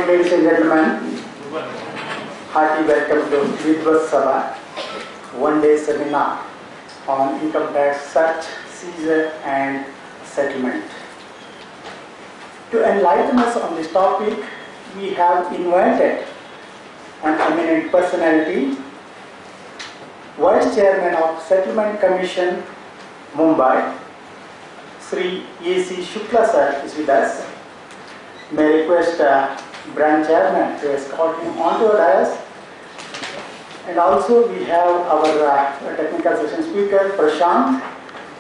ladies and gentlemen, hearty welcome to VIDWATH SABHA, one-day seminar on income tax search, seizure and settlement. To enlighten us on this topic, we have invited an eminent personality, Vice Chairman of Settlement Commission, Mumbai, Sri C Shukla sir is with us. May I request Branch Chairman to escort him onto the dais. And also we have our technical session speaker Prashant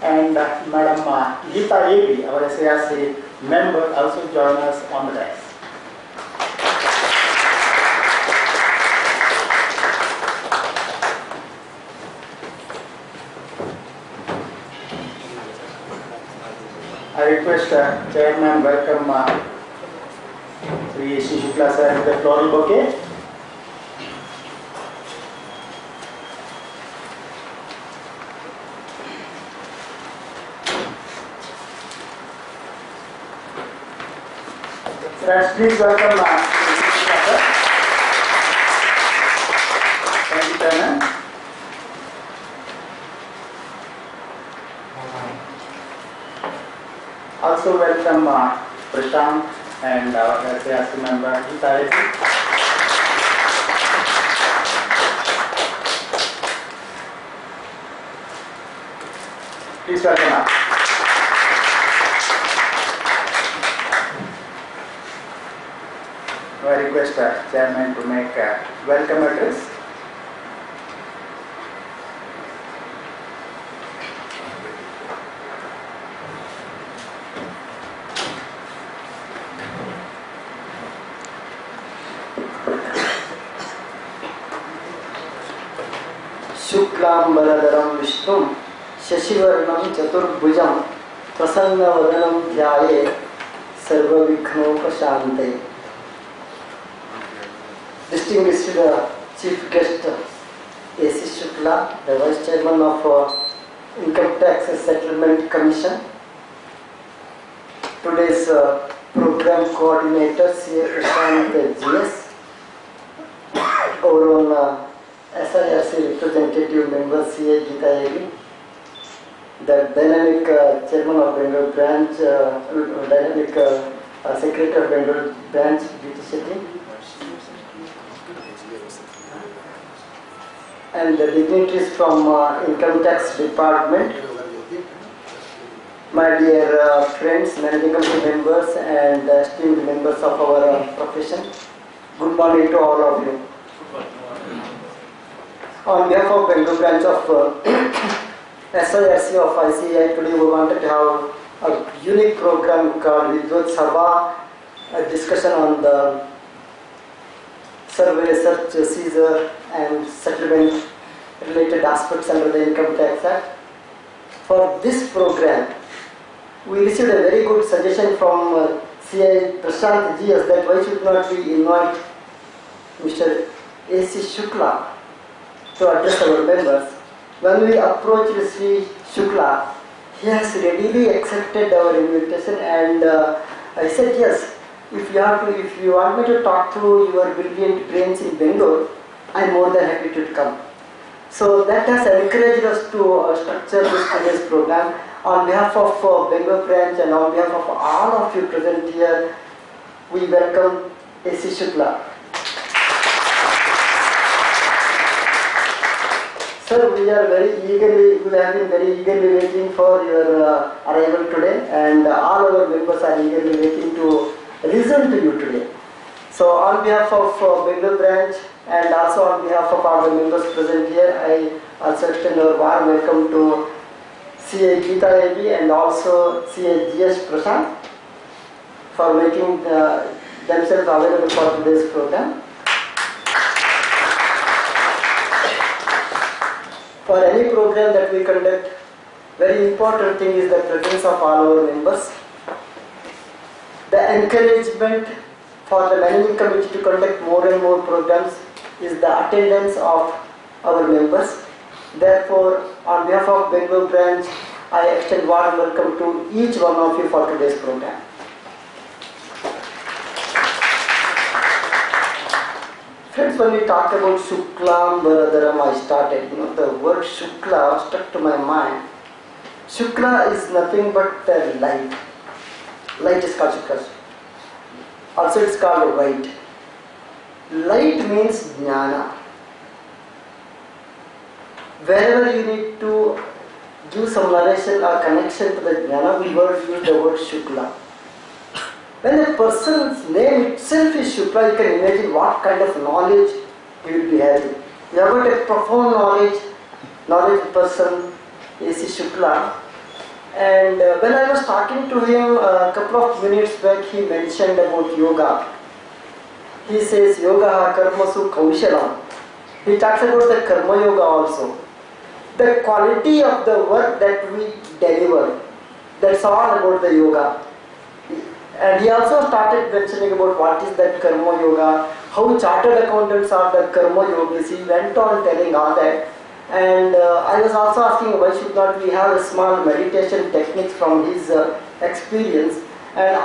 and Madam Geeta Ebi, our SARC member, also join us on the dais. I request Chairman welcome Sri C Shukla sir with the floral bouquet. Friends, please welcome Sri Shukla sir. Thank you, Chairman. Also welcome Prashant and our SARC member Geeta Ebi. Please welcome us. I request Chairman to make a welcome address. शुक्लांबरधरं विष्णुं शशिवर्णं चतुर्भुजं प्रसन्नवदनं ध्यायेत् सर्वविघ्नोपशान्तये. Distinguished Chief Guest C Shukla, the Vice Chairman of Income Tax and Settlement Commission, today's Program Coordinator C Prashant GS, our own SIRC representative member CA Geeta Ebi, the dynamic chairman of Bengal branch, dynamic secretary of Bengal branch Geeta Shetty, and the dignitaries from Income Tax Department, my dear friends, managing committee members and esteemed members of our profession. Good morning to all of you. On behalf of Bengal branch of SIRC of ICI, today we wanted to have a unique program called VIDWATH SABHA, a discussion on the survey, search, seizure and settlement related aspects under the Income Tax Act. For this program, we received a very good suggestion from CI Prashant GS that why should not we invite Mr. C Shukla to address our members. When we approached Sri Shukla, he has readily accepted our invitation, and I said yes. If you want me to talk to your brilliant brains in Bengal, I am more than happy to come. So that has encouraged us to structure this program. On behalf of Bengal branch and on behalf of all of you present here, we welcome C Shukla. Sir, we have been very eagerly waiting for your arrival today, and all our members are eagerly waiting to listen to you today. So on behalf of Bengal branch and also on behalf of all the members present here, I also extend our warm welcome to CA Geeta Ebi and also CA GS Prashant for making themselves available for today's program. For any program that we conduct, very important thing is the presence of all our members. The encouragement for the managing committee to conduct more and more programs is the attendance of our members. Therefore, on behalf of Bengal branch, I extend warm welcome to each one of you for today's program. Friends, when we talk about Shuklam Varadaram, I started, the word Shukla stuck to my mind. Shukla is nothing but light. Light is called Shukla. Also it's called white. Light means jnana. Wherever you need to give some narration or connection to the jnana, we will use the word Shukla. When a person's name itself is Shukla, you can imagine what kind of knowledge he will be having. You have got a profound knowledge person, C Shukla. And when I was talking to him a couple of minutes back, he mentioned about yoga. He says, Yoga karmasu kaushalam. He talks about the karma yoga also. The quality of the work that we deliver, that's all about the yoga. And he also started mentioning about what is that karma yoga, how chartered accountants are the karma yogis. He went on telling all that. And I was also asking why should not we have a small meditation techniques from his experience. And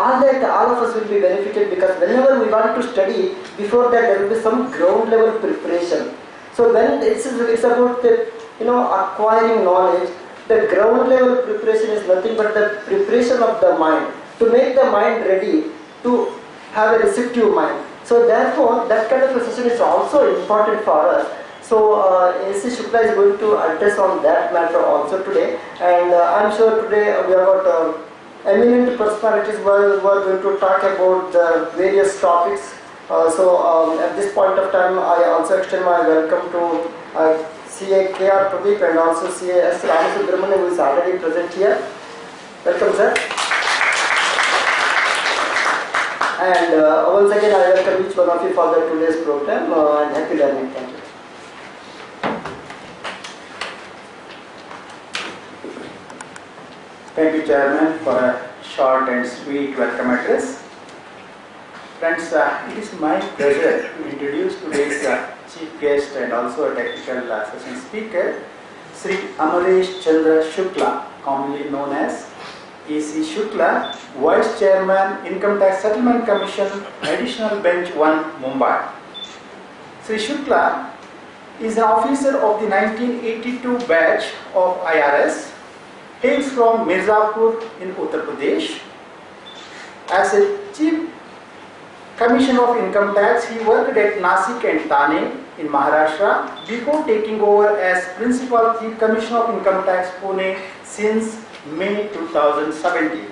all of us will be benefited because whenever we want to study, before that there will be some ground level preparation. So when it's about the, acquiring knowledge, the ground level preparation is nothing but the preparation of the mind, to make the mind ready to have a receptive mind. So therefore, that kind of a session is also important for us. So C Shukla is going to address on that matter also today. And I'm sure today we have got eminent personalities who are going to talk about the various topics. So at this point of time, I also extend my welcome to CA K.R. Pradeep and also CA S. Ramasubramanian, who is already present here. Welcome, sir. And once again, I welcome each one of you for the today's program and happy learning. Thank you. Thank you, Chairman, for a short and sweet welcome address. Friends, it is my pleasure to introduce today's chief guest and also a technical session speaker, Sri Amaresh Chandra Shukla, commonly known as C Shukla, Vice Chairman, Income Tax Settlement Commission, Additional Bench 1, Mumbai. Sri Shukla is an officer of the 1982 batch of IRS, hails from Mirzapur in Uttar Pradesh. As a Chief Commissioner of Income Tax, he worked at Nasik and Thane in Maharashtra before taking over as Principal Chief Commissioner of Income Tax, Pune since May 2017.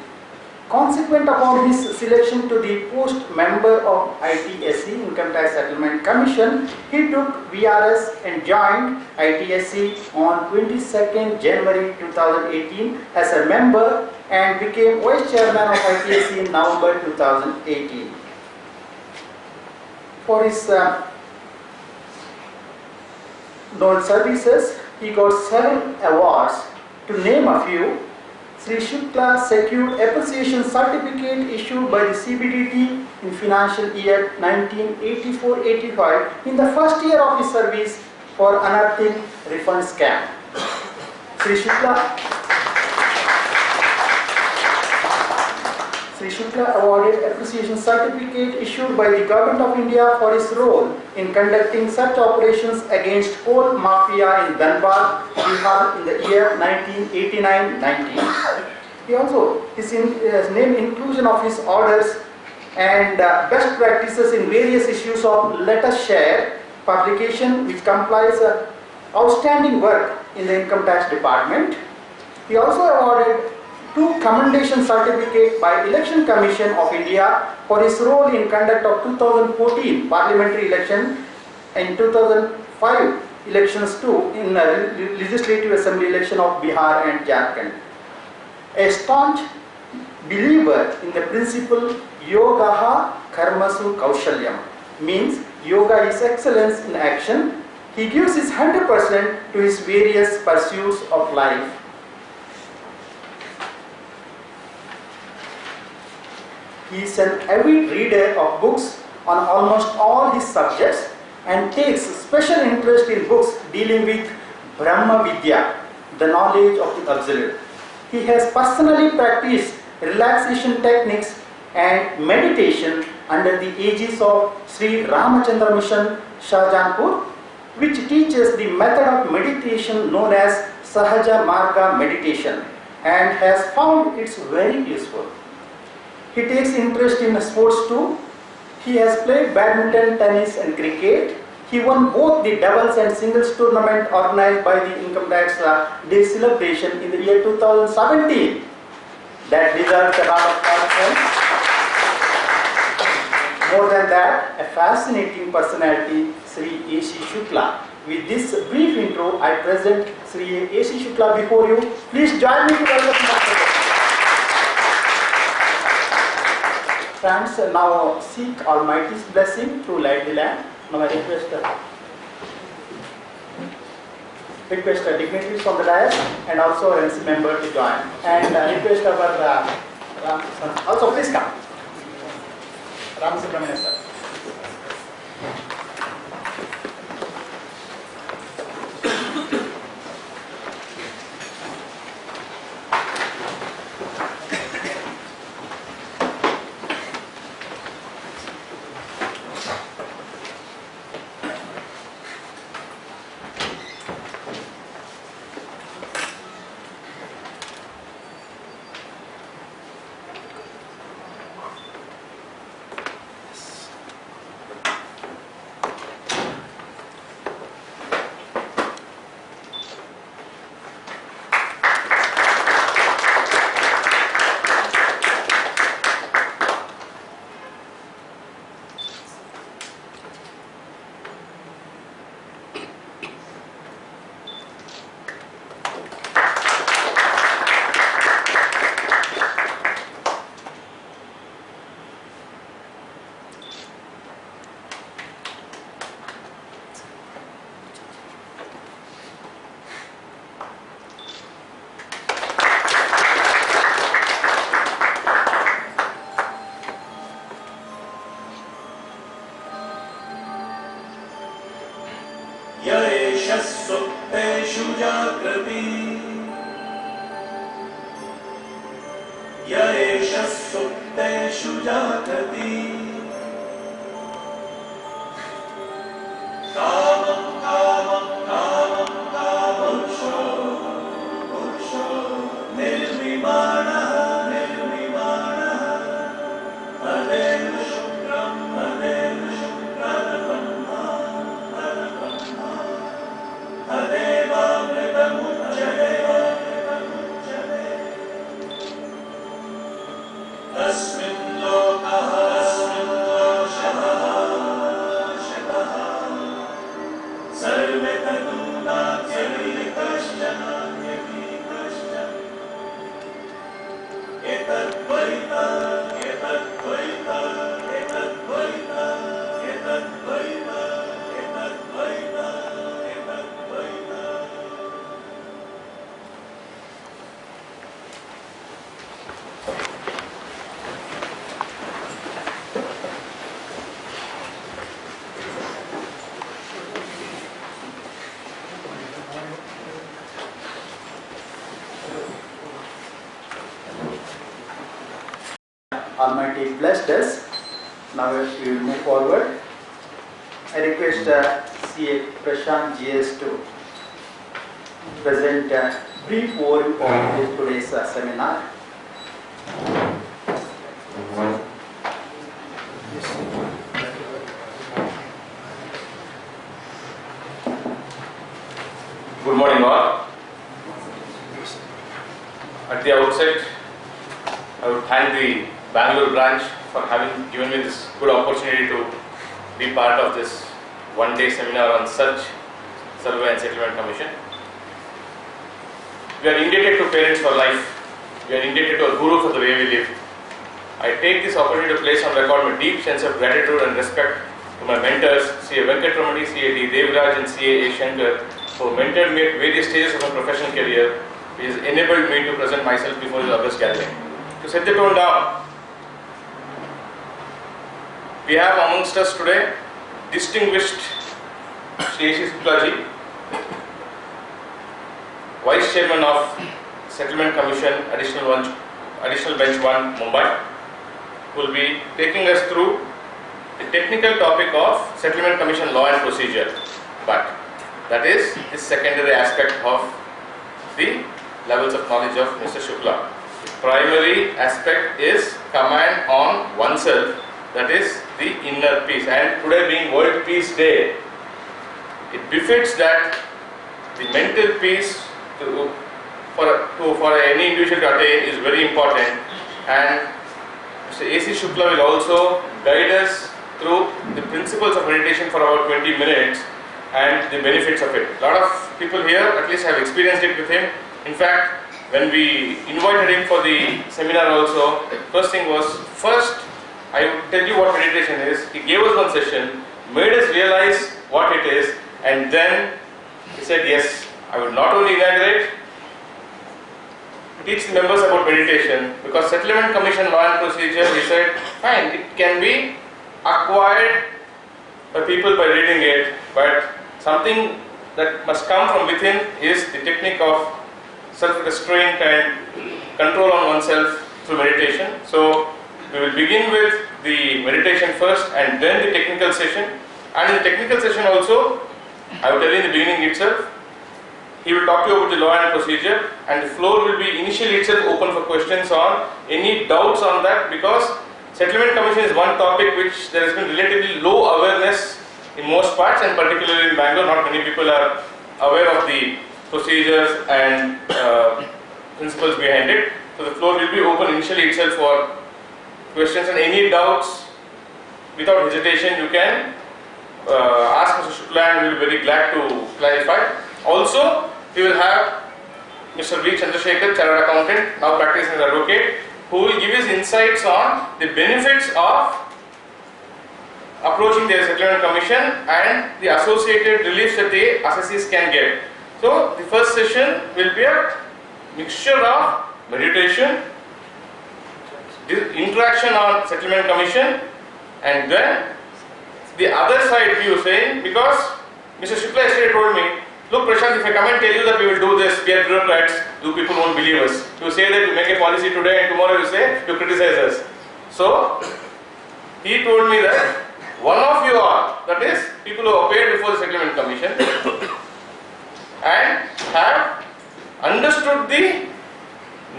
Consequent upon his selection to the post member of ITSC, Income Tax Settlement Commission, he took VRS and joined ITSC on 22nd January 2018 as a member and became Vice Chairman of ITSC in November 2018. For his known services, he got 7 awards. To name a few, Sri Shukla secured appreciation certificate issued by the CBDT in financial year 1984-85 in the first year of his service for unearthing refund scam. Sri Shukla awarded appreciation certificate issued by the Government of India for his role in conducting such operations against coal mafia in Dhanbad, Bihar in the year 1989-90. He also, his name inclusion of his orders and best practices in various issues of Let Us Share publication, which complies outstanding work in the Income Tax Department. He also awarded 2 commendation certificates by Election Commission of India for his role in conduct of 2014 parliamentary election and 2005 elections too in Legislative Assembly election of Bihar and Jharkhand. A staunch believer in the principle Yogaha Karmasu Kaushalyam, means yoga is excellence in action. He gives his 100% to his various pursuits of life. He is an avid reader of books on almost all his subjects and takes special interest in books dealing with Brahma Vidya, the knowledge of the absolute. He has personally practiced relaxation techniques and meditation under the aegis of Sri Ramachandra Mission, Shahjahanpur, which teaches the method of meditation known as Sahaja Marga meditation and has found it's very useful. He takes interest in sports too. He has played badminton, tennis and cricket. He won both the doubles and singles tournament organized by the Income Tax Day celebration in the year 2017. That deserves a lot of confidence. More than that, a fascinating personality, Sri C Shukla. With this brief intro, I present Sri C Shukla before you. Please join me to welcome Dr. Friends, now seek Almighty's blessing to light the lamp. Now I request dignitaries from the dais and also a MC member to join. And request our also please come. Ram Subramanian sir. Almighty blessed us. Now we will move forward. I request CA Prashant GS to present a brief overview of today's seminar. Good morning all. At the outset, I would thank the Bangalore branch for having given me this good opportunity to be part of this one-day seminar on Search, Survey and Settlement Commission. We are indebted to parents for life. We are indebted to our guru for the way we live. I take this opportunity to place on record my deep sense of gratitude and respect to my mentors, C.A. Venkatramani, C.A. D. Devraj and C.A. A. Shankar, who mentored me at various stages of my professional career, which has enabled me to present myself before this august gathering. To set the tone down, we have amongst us today distinguished C Shukla ji, Vice Chairman of Settlement Commission, Additional Bench 1, Mumbai, who will be taking us through the technical topic of Settlement Commission law and procedure. But that is the secondary aspect of the levels of knowledge of Mr. Shukla. The primary aspect is command on oneself, that is the inner peace. And today being World Peace Day, it befits that the mental peace for any individual to attain is very important, and Mr. A.C. Shukla will also guide us through the principles of meditation for about 20 minutes and the benefits of it. A lot of people here at least have experienced it with him. In fact, when we invited him for the seminar also, first thing was, first I would tell you what meditation is. He gave us one session, made us realize what it is, and then he said, yes, I will not only inaugurate, teach the members about meditation, because Settlement Commission law and procedure, he said, fine, it can be acquired by people by reading it, but something that must come from within is the technique of self-restraint and control on oneself through meditation. So we will begin with the meditation first and then the technical session. And in the technical session also, I will tell you in the beginning itself, he will talk to you about the law and procedure, and the floor will be initially itself open for questions on any doubts on that, because Settlement Commission is one topic which there has been relatively low awareness in most parts, and particularly in Bangalore, not many people are aware of the procedures and principles behind it. So the floor will be open initially itself for questions, and any doubts, without hesitation, you can ask Mr. Shukla, and we will be very glad to clarify. Also, we will have Mr. V. Chandrasekhar, Chartered Accountant, now practicing as advocate, who will give his insights on the benefits of approaching the Settlement Commission and the associated reliefs that the assessees can get. So, the first session will be a mixture of meditation, the interaction on Settlement Commission, and then the other side view, saying, because Mr. Shukla yesterday told me, look Prashant, if I come and tell you that we will do this, we are bureaucrats, you people won't believe us. You say that you make a policy today and tomorrow you say you criticize us. So, he told me that one of you are, that is, people who appeared before the Settlement Commission and have understood the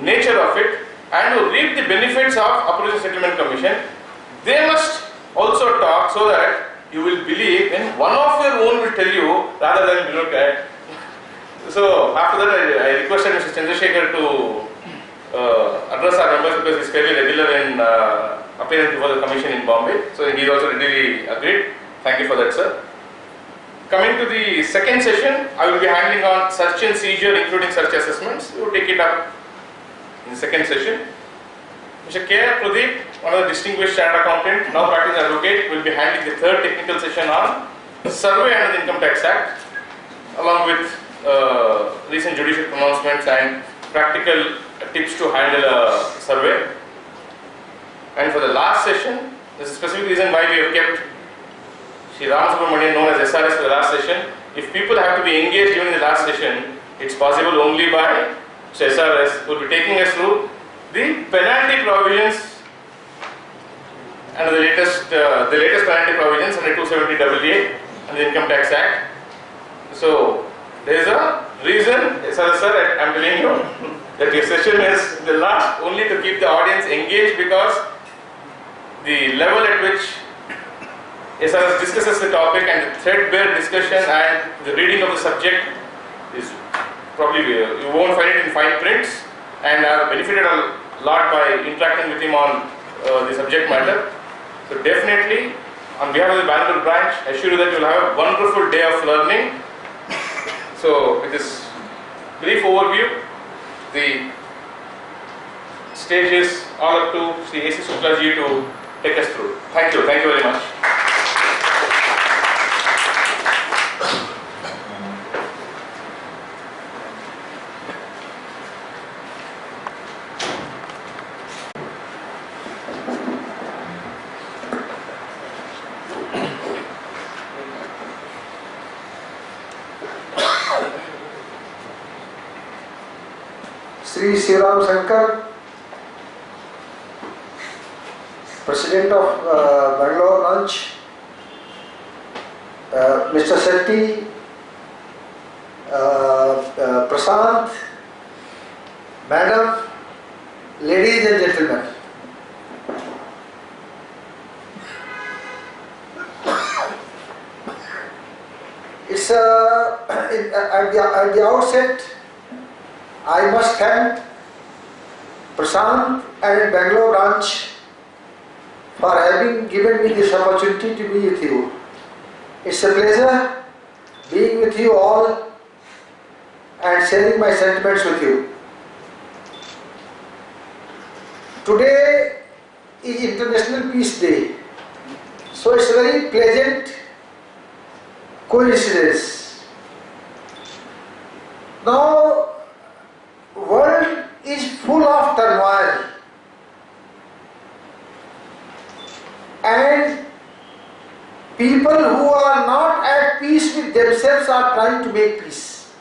nature of it and who reap the benefits of approaching the Settlement Commission, they must also talk so that you will believe when one of your own will tell you rather than bureaucrat. So after that I requested Mr. Chandrasekhar to address our members, because he is fairly regular in appearing before the commission in Bombay. So he also readily agreed. Thank you for that, sir. Coming to the second session, I will be handling on search and seizure, including search assessments. We will take it up in the second session. Mr. K. Pradeep, one of the distinguished chartered accountant, now practicing advocate, will be handling the third technical session on survey under the Income Tax Act, along with recent judicial pronouncements and practical tips to handle a survey. And for the last session, there is a specific reason why we have kept Sri Ram Subramanian known as SRS for the last session. If people have to be engaged even in the last session, it's possible only by SRS, who will be taking us through the penalty provisions and the latest penalty provisions under 270AA and the Income Tax Act. So there is a reason, sir, I am telling you that your session is the last only to keep the audience engaged, because the level at which SRS discusses the topic and the threadbare discussion and the reading of the subject is probably, you won't find it in fine prints, and I have benefited a lot by interacting with him on the subject matter. So definitely, on behalf of the Bangalore branch, I assure you that you will have a wonderful day of learning. So with this brief overview, the stage is all up to Sri A.C. Shukla ji to take us through. Thank you very much. Sri Sivaram Shankar, President of Bangalore branch, Mr. Shetty, Prashant, Madam, ladies and gentlemen. It's at the outset, I must thank Prashant and Bangalore branch for having given me this opportunity to be with you. It's a pleasure being with you all and sharing my sentiments with you. Today is International Peace Day, so it's a very pleasant coincidence. Now, world is full of turmoil, and people who are not at peace with themselves are trying to make peace.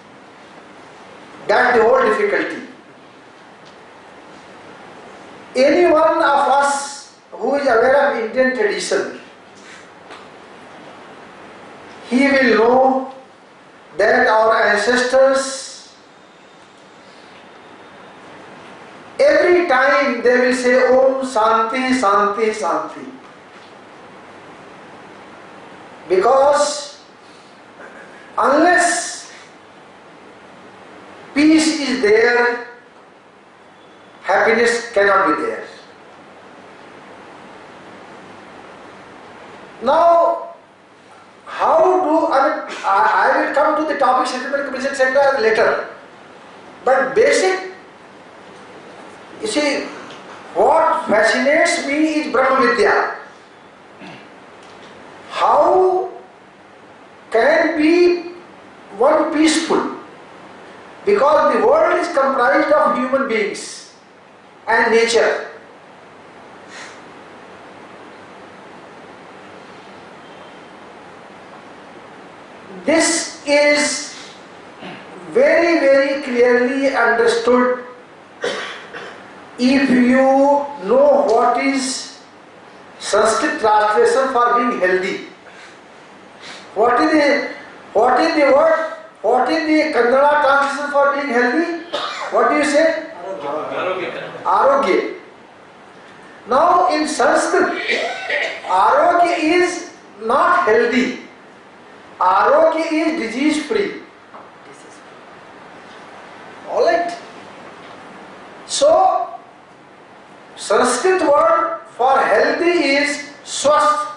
That's the whole difficulty. Any one of us who is aware of Indian tradition, he will know that our ancestors, every time they will say Om Shanti Shanti Shanti, because unless peace is there, happiness cannot be there. Now, I will come to the topic settlement commission etc. later. But basic, you see, what fascinates me is Brahma Vidya. How can be one peaceful? Because the world is comprised of human beings and nature. This is very, very clearly understood if you know what is Sanskrit translation for being healthy. What is the word? What is the Kannada translation for being healthy? What do you say? Arogya. Now in Sanskrit, Arogya is not healthy. Arogya is disease free. Alright. So, Sanskrit word for healthy is swasth.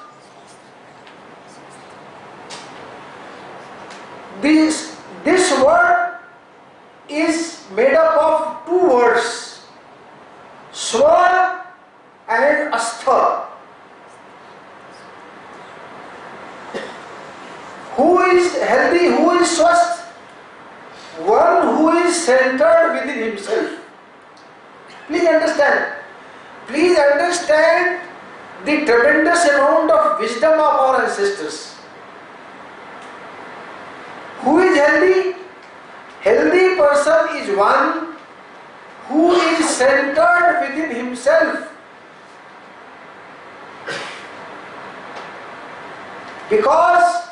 This word is made up of two words, swa and astha. Who is healthy, who is swasth? One who is centered within himself. Please understand. Please understand the tremendous amount of wisdom of our ancestors. Who is healthy? Healthy person is one who is centered within himself. Because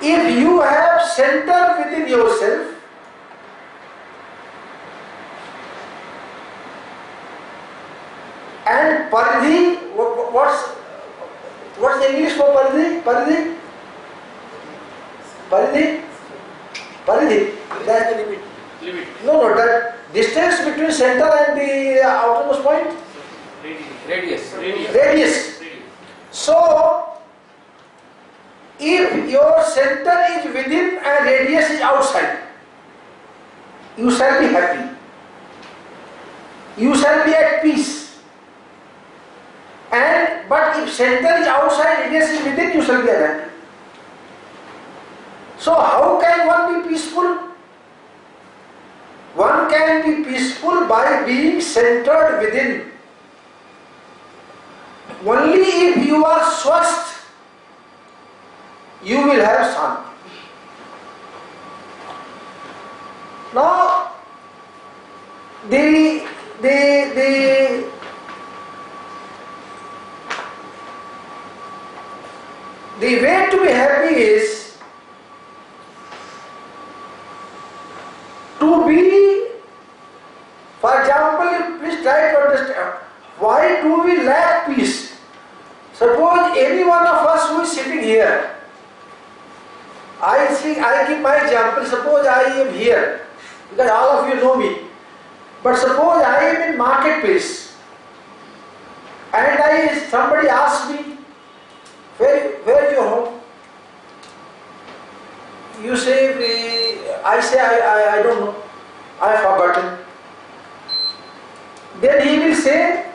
if you have center within yourself, and paridhi, what's the English for paridhi? Paridhi. That's the limit. No, that distance between center and the outermost point? Radius. So, if your center is within and radius is outside, you shall be happy. You shall be at peace. But if center is outside, radius is within, you shall be unhappy. So how can one be peaceful? One can be peaceful by being centered within. Only if you are swasth, you will have shanti. Now, the to be happy is to be, for example, please try to understand, why do we lack peace? Suppose any one of us who is sitting here, I give my example, suppose I am here, because all of you know me, but suppose I am in marketplace, and somebody asks me, where is your home? You say, I say, I don't know, I have forgotten. Then he will say,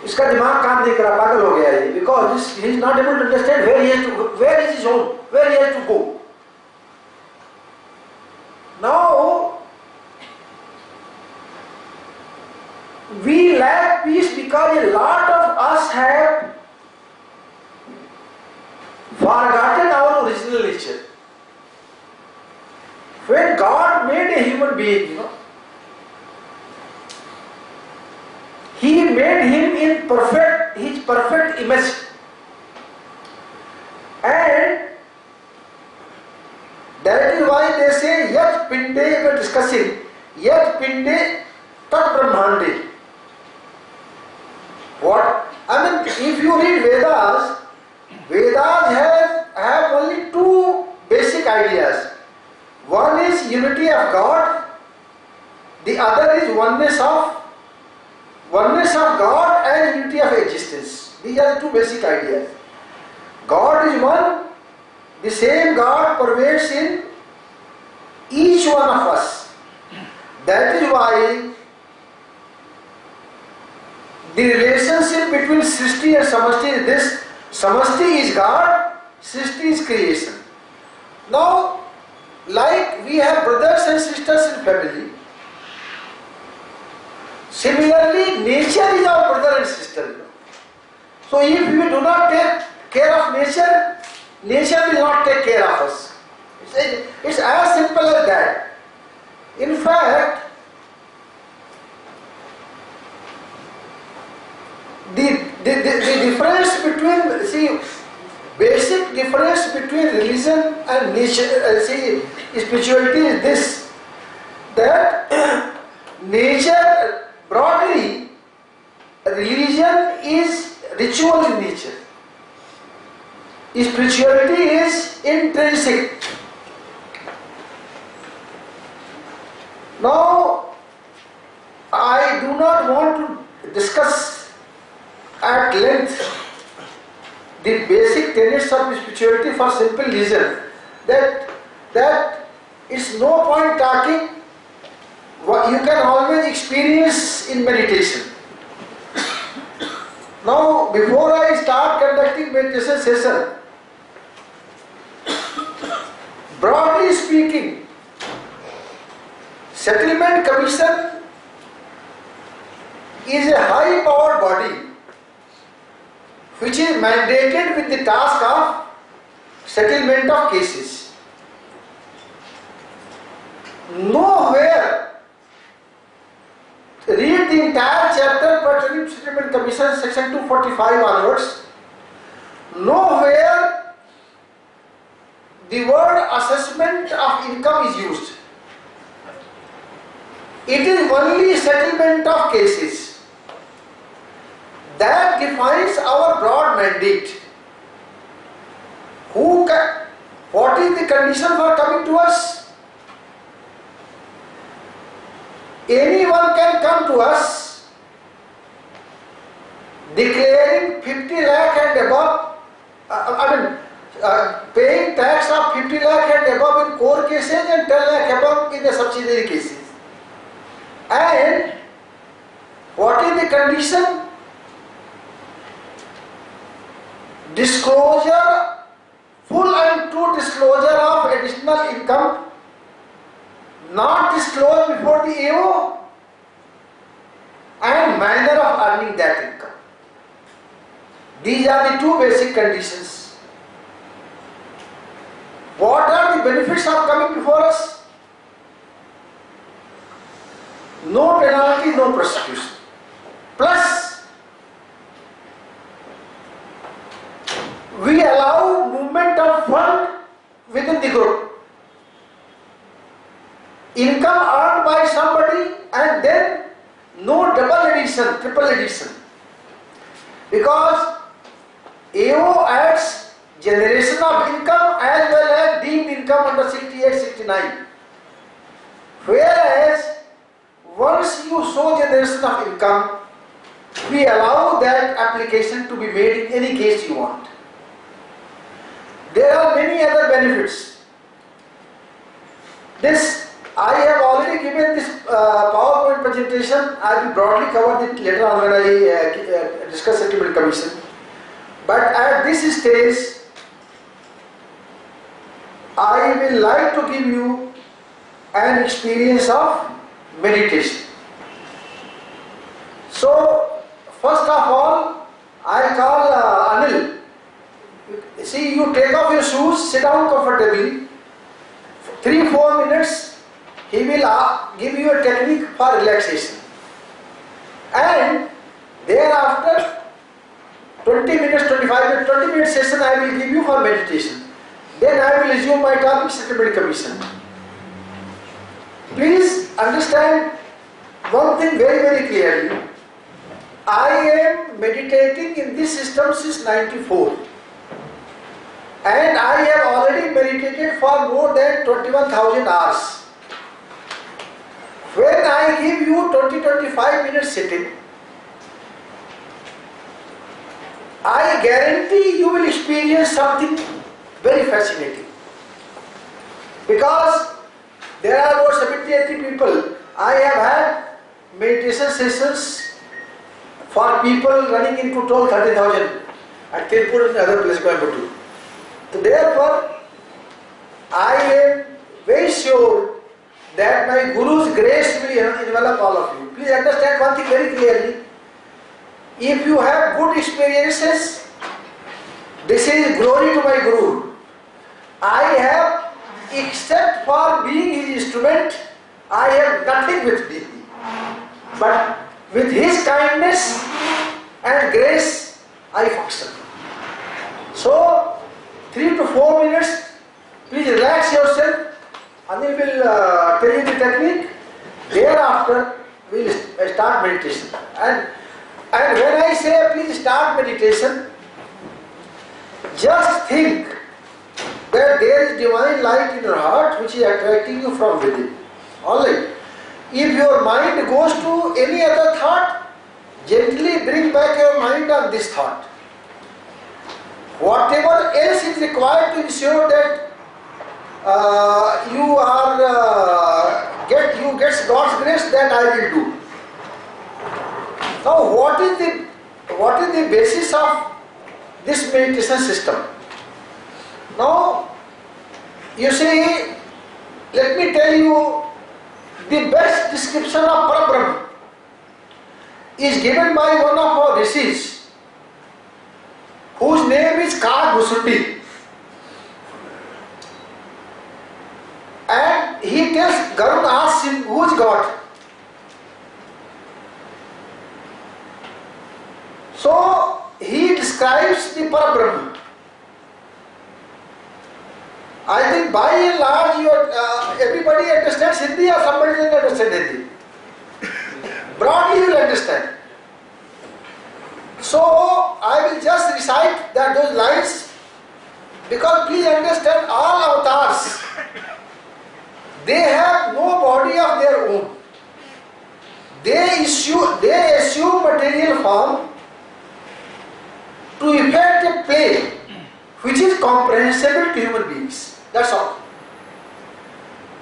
इसका दिमाग काम नहीं करा, पागल हो गया है, because he is not able to understand where he has to go, where is his home, where he has to go. Now, we lack peace because a lot of us have forgotten our original nature. When God made a human being, He made him in his perfect image. And that is why they say, Yat Pinde, we are discussing, Yat Pinde Tat Brahmande. What? I mean, if you read Vedas, Vedas have only two basic ideas. One is unity of God, the other is oneness of God and unity of existence. These are the two basic ideas. God is one, the same God pervades in each one of us. That is why the relationship between Srishti and Samashti is this. Samashti is God, Srishti is creation. Now, like we have brothers and sisters in family, similarly, nature is our brother and sister. So if we do not take care of nature, nature will not take care of us. It's as simple as that. In fact, the difference between, basic difference between religion and nature, spirituality is this, that nature, broadly, religion is ritual in nature. Spirituality is intrinsic. Now, I do not want to discuss at length the basic tenets of spirituality for simple reason that it's no point talking what you can always experience in meditation. Now, before I start conducting meditation session, broadly speaking, Settlement Commission is a high-powered body which is mandated with the task of settlement of cases. Nowhere, read the entire chapter pertaining to Settlement Commission, section 245 onwards, nowhere the word assessment of income is used. It is only settlement of cases. That defines our broad mandate. What is the condition for coming to us? Anyone can come to us declaring 50 lakh and above, paying tax of 50 lakh and above in core cases and 10 lakh above in the subsidiary cases. And what is the condition? Disclosure, full and true disclosure of additional income, not disclosed before the AO, and manner of earning that income. These are the two basic conditions. What are the benefits of coming before us? No penalty, no prosecution. Plus, we allow income earned by somebody and then no double addition, triple addition. Because AO adds generation of income as well as deemed income under 68-69. Whereas once you show generation of income, we allow that application to be made in any case you want. There are many other benefits. I have already given this PowerPoint presentation. I will broadly cover it later on when I discuss settlement commission. But at this stage, I will like to give you an experience of meditation. So, first of all, I call Anil. See, you take off your shoes, sit down comfortably. 3-4 minutes, he will give you a technique for relaxation. And thereafter, 20 minutes, 25 minutes, 20 minute session I will give you for meditation. Then I will resume my topic, settlement commission. Please understand one thing very, very clearly. I am meditating in this system since 94. And I have already meditated for more than 21,000 hours. When I give you 20-25 minutes sitting, I guarantee you will experience something very fascinating. Because there are about 70-80 people. I have had meditation sessions for people running into 12-30,000 at Tirupur and other places going to. So therefore, I am very sure that my Guru's grace will envelop all of you. Please understand one thing very clearly. If you have good experiences, this is glory to my Guru. I have, except for being his instrument, I have nothing with me. But with his kindness and grace, I function. So, 3 to 4 minutes, please relax yourself. Anil will tell you the technique. Thereafter, we will start meditation. And when I say please start meditation, just think that there is divine light in your heart which is attracting you from within. Alright. If your mind goes to any other thought, gently bring back your mind on this thought. Whatever else is required to ensure that you get God's grace, that I will do. Now, what is the basis of this meditation system? Now, you see, let me tell you, the best description of Parabrahma is given by one of our rishis, whose name is Kar Bhusundi. And he tells, Garud asks him, who is God? So, he describes the Parabrahma. I think by and large, everybody understands Hindi or somebody doesn't understand Hindi. Broadly you will understand. So, I will just recite those lines, because please understand, all avatars, they have no body of their own. They assume material form to effect a play which is comprehensible to human beings. That's all.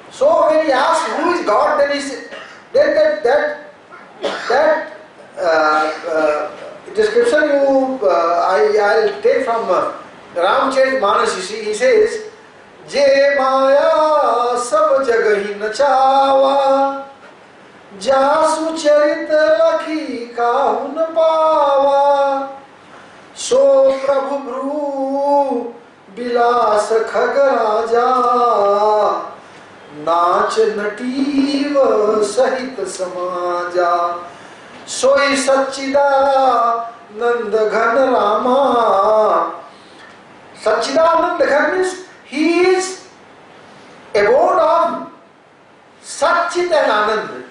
So when he asks who is God, then that description I'll take from Ramcharit Manas. You see, he says, Je maya sab jagahi nachawa, jasu charit lakhi kahun pawa, so prabhu bru bilas khag raja, नाच नटीव सहित समाजा, सोई सच्चिदानंद घन Rama. Satchidananda Ghan means he is abode of Satchit and Anand.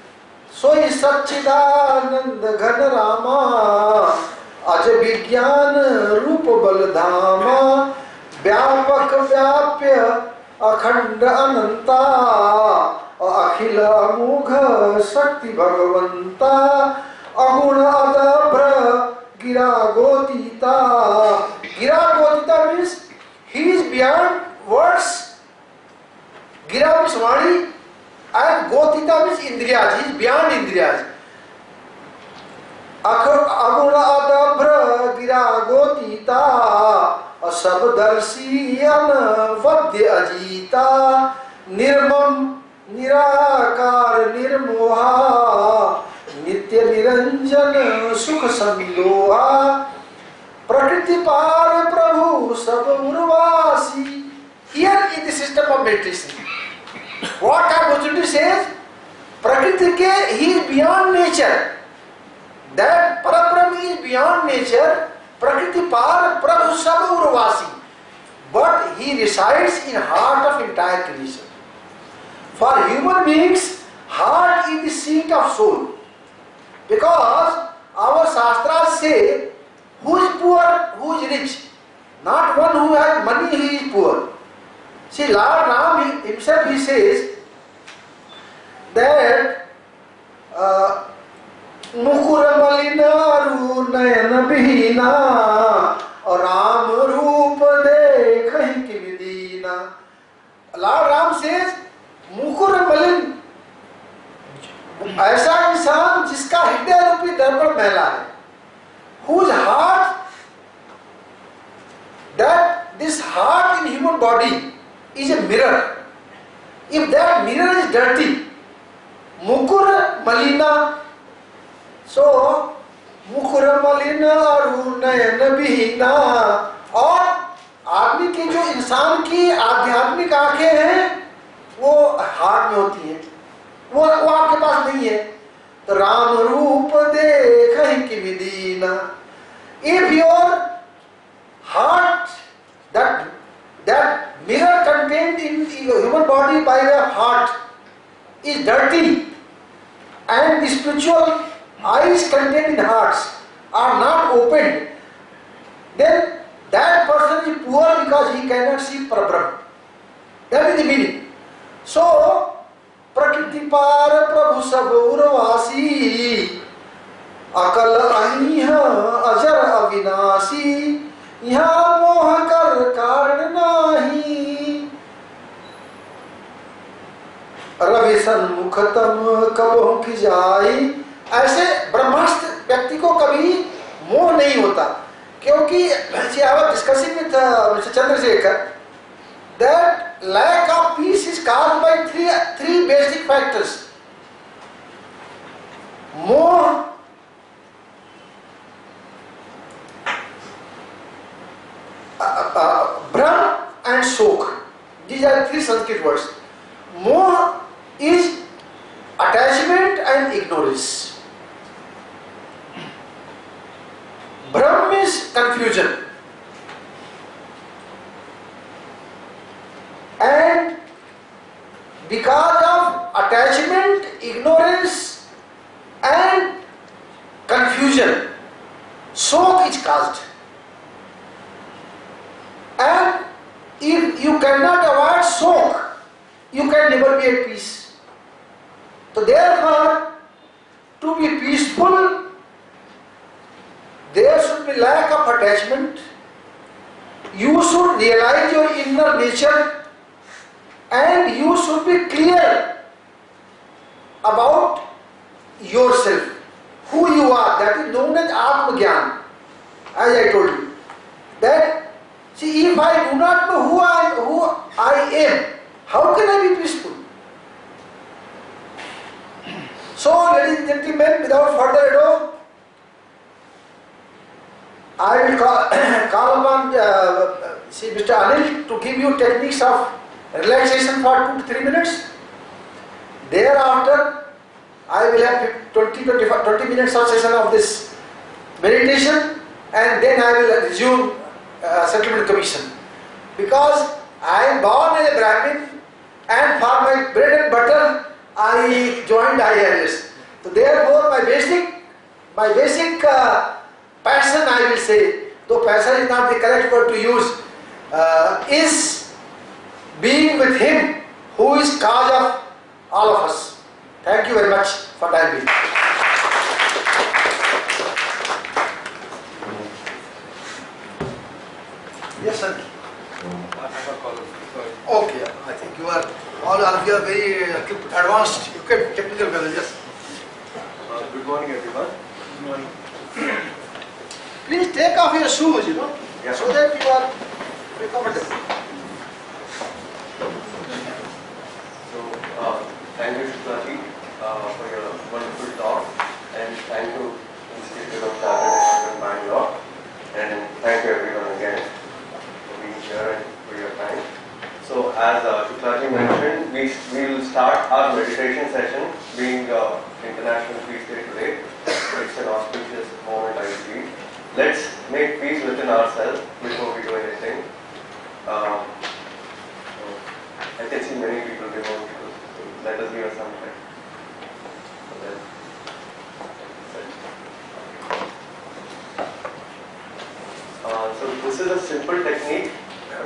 So is Satchidanand Ghan Rama, Aj Vigyan Rupa Baladhama, Vyapak Vyapya Akhanda Ananta, Akhila Mugha Shakti Bhagavanta, Aguna Adabra Gira Gotita. Gira Gotita means he is beyond words. Gira means Vani and Gotita means Indriyas. He is beyond Indriyas. Aguna Adabra Gira Gotita, Sabdarshi Vadya Ajita, Nirmam Nirakar Nirmoha, Nitya Niranjan Sukha Sandoha, Prakriti Par Prabhu Sabha. Here in the system of meditation, what I am going to say is, Prakriti ke, he is beyond nature. That Parabrahma is beyond nature. Prakriti Par Prabhu Sabha. But he resides in heart of entire creation. For human beings, heart is the seat of soul. Because our Shastras say, who is poor, who is rich. Not one who has money, he is poor. See, Lord Ram himself, he says that Mukura Malina Runayana Bhina Ram Rupa Dekhahi Kividina. Lord Ram says, Mukura Malin, ऐसा इंसान जिसका हृदय रूपी दर्पण मैला है, whose heart, that this heart in human body is a mirror. If that mirror is dirty, Mukur Malina, so Mukur Malina Arunayana Bihina, और आदमी की जो इंसान की आध्यात्मिक आंखें हैं वो हार्ट में होती हैं, वो आपके पास नहीं है. तो राम रूप देखहि कि विदीना. If your heart, that mirror contained in your human body by your heart is dirty, and the spiritual eyes contained in hearts are not opened, then that person is poor because he cannot see Parabrahma. That is the meaning. So, Prakriti Par Prabhu Sabhurvasi, Akal Ahiha Ajar Avinasi, Yaha Moha Kar Karan Nahi, Ravi Sanmukhatam Kabho Ki Jai. ऐसे ब्रह्मास्त्र व्यक्ति को कभी मोह नहीं होता, क्योंकि I was discussing with Mr. Chandrasekhar that lack of peace is caused by three basic factors: moh, brahm and shok. These are three Sanskrit words. Moh is attachment and ignorance. Brahm is confusion. And because of attachment, ignorance and confusion, shok is caused. And if you cannot avoid shok, you can never be at peace. So therefore, to be peaceful, there should be lack of attachment. You should realize your inner nature, and you should be clear about yourself, who you are. That is known as Atma Gyan. As I told you, that see, if I do not know who I am, how can I be peaceful? So, ladies and gentlemen, without further ado, I will call upon Mr. Anil to give you techniques of relaxation for 2 to 3 minutes. Thereafter, I will have 20 minutes of session of this meditation, and then I will resume settlement commission. Because I am born as a Brahmin, and for my bread and butter I joined IIS. So therefore my basic passion, I will say, though passion is not the correct word to use, is being with him who is cause of all of us. Thank you very much for time being. Yes, sir. Okay, I think you are all of you are very advanced. You can technical knowledge. Good morning, everyone. Good morning. Please take off your shoes, Yeah. so that you are very comfortable. So, thank you, Shukla ji, for your wonderful talk, and thank you, Institute of Chartered in Bangalore, and thank you everyone again for being here and for your time. So, as Shukla ji mentioned, we will start our meditation session, being International Peace Day today. It's an auspicious moment, I believe. Let's make peace within ourselves before we do anything. I can see many people they want to. Let us give us some time. So this is a simple technique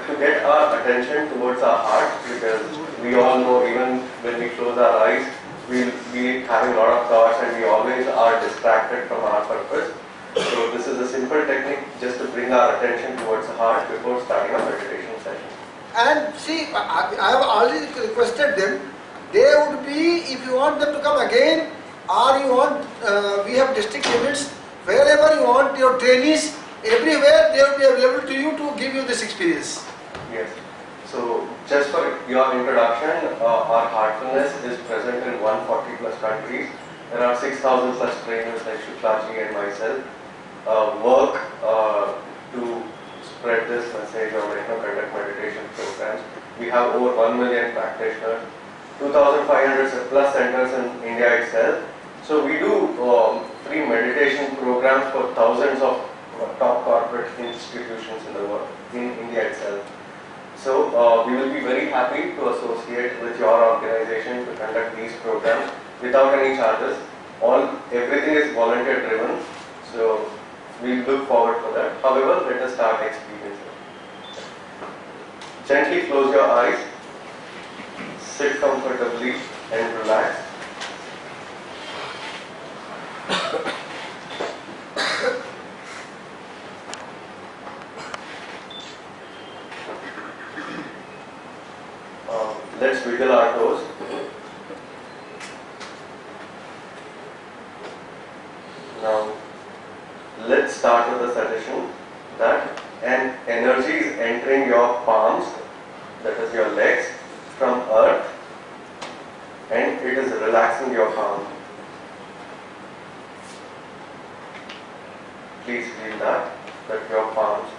to get our attention towards our heart, because we all know even when we close our eyes, we'll be having a lot of thoughts and we always are distracted from our purpose. So this is a simple technique just to bring our attention towards the heart before starting a meditation session. And see, I have already requested them. They would be, if you want them to come again, or you want, we have district limits, wherever you want your trainees, everywhere they will be available to you to give you this experience. Yes. So just for your introduction, our heartfulness is present in 140 plus countries. There are 6,000 such trainers like Shukla ji and myself. Work to spread this message or conduct meditation programs. We have over 1 million practitioners, 2,500 plus centers in India itself. So we do free meditation programs for thousands of top corporate institutions in the world, in India itself. So we will be very happy to associate with your organization to conduct these programs without any charges. Everything is volunteer driven. So we look forward for that. However, let us start experiencing. Gently close your eyes, sit comfortably and relax. Let's wiggle our toes. Now, let's start with the suggestion that an energy is entering your palms, that is your legs, from earth, and it is relaxing your palm. Please feel that your palms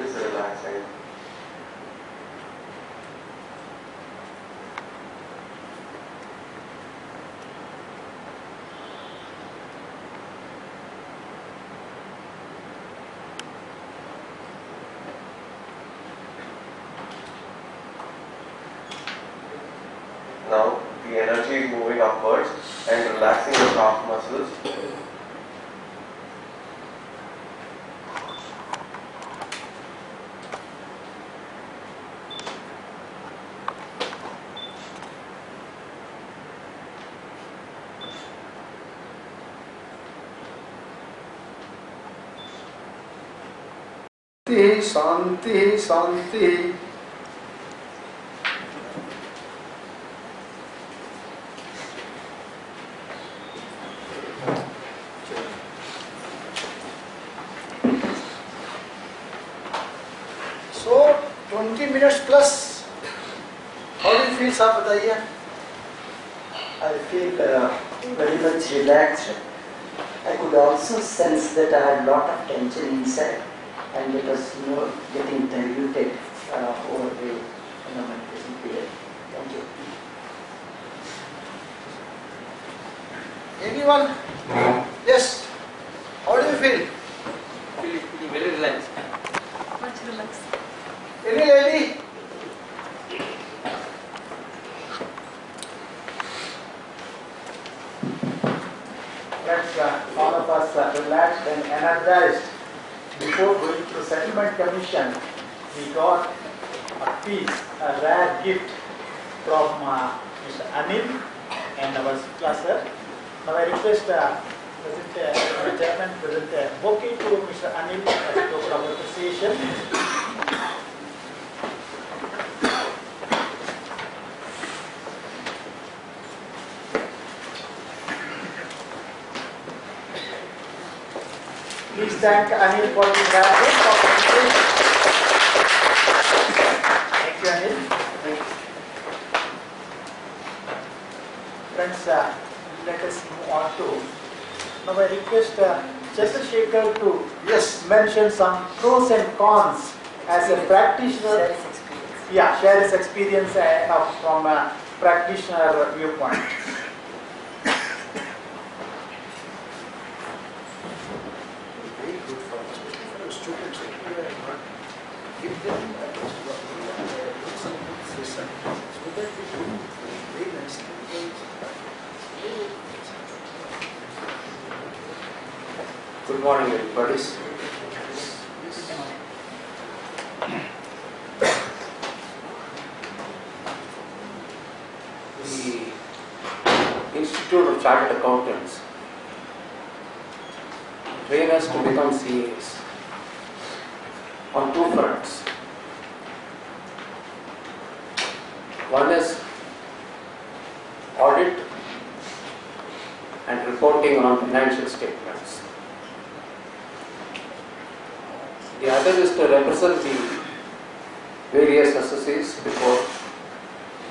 is relaxing. Now the energy is moving upwards and relaxing the calf muscles. Shanti, Shanti. So 20 minutes plus. How do you feel, sir? बताइए. I feel very much relaxed. I could also sense that I had a lot of tension inside, and it was getting diluted over the meditation period. Thank you. Anyone? Yes. How do you feel? Feeling very relaxed. Much relaxed. Any lady? of us relaxed and energized. Before going to settlement commission, we got a piece, a rare gift from Mr. Anil and our sir. Now I request Chairman present a bouquet to Mr. Anil as a token of appreciation. Please thank Anil for his rare gift of appreciation. Thank you, Anil. Friends, let us move on to. Now I request Shukla to mention some pros and cons as a practitioner. Share his experience from a practitioner viewpoint. Very good for students. Give them some good lesson so that we do very nicely. Good morning, everybody. The Institute of Chartered Accountants train us to become CAs on two fronts. One is audit and reporting on financial statements. The other is to represent the various associates before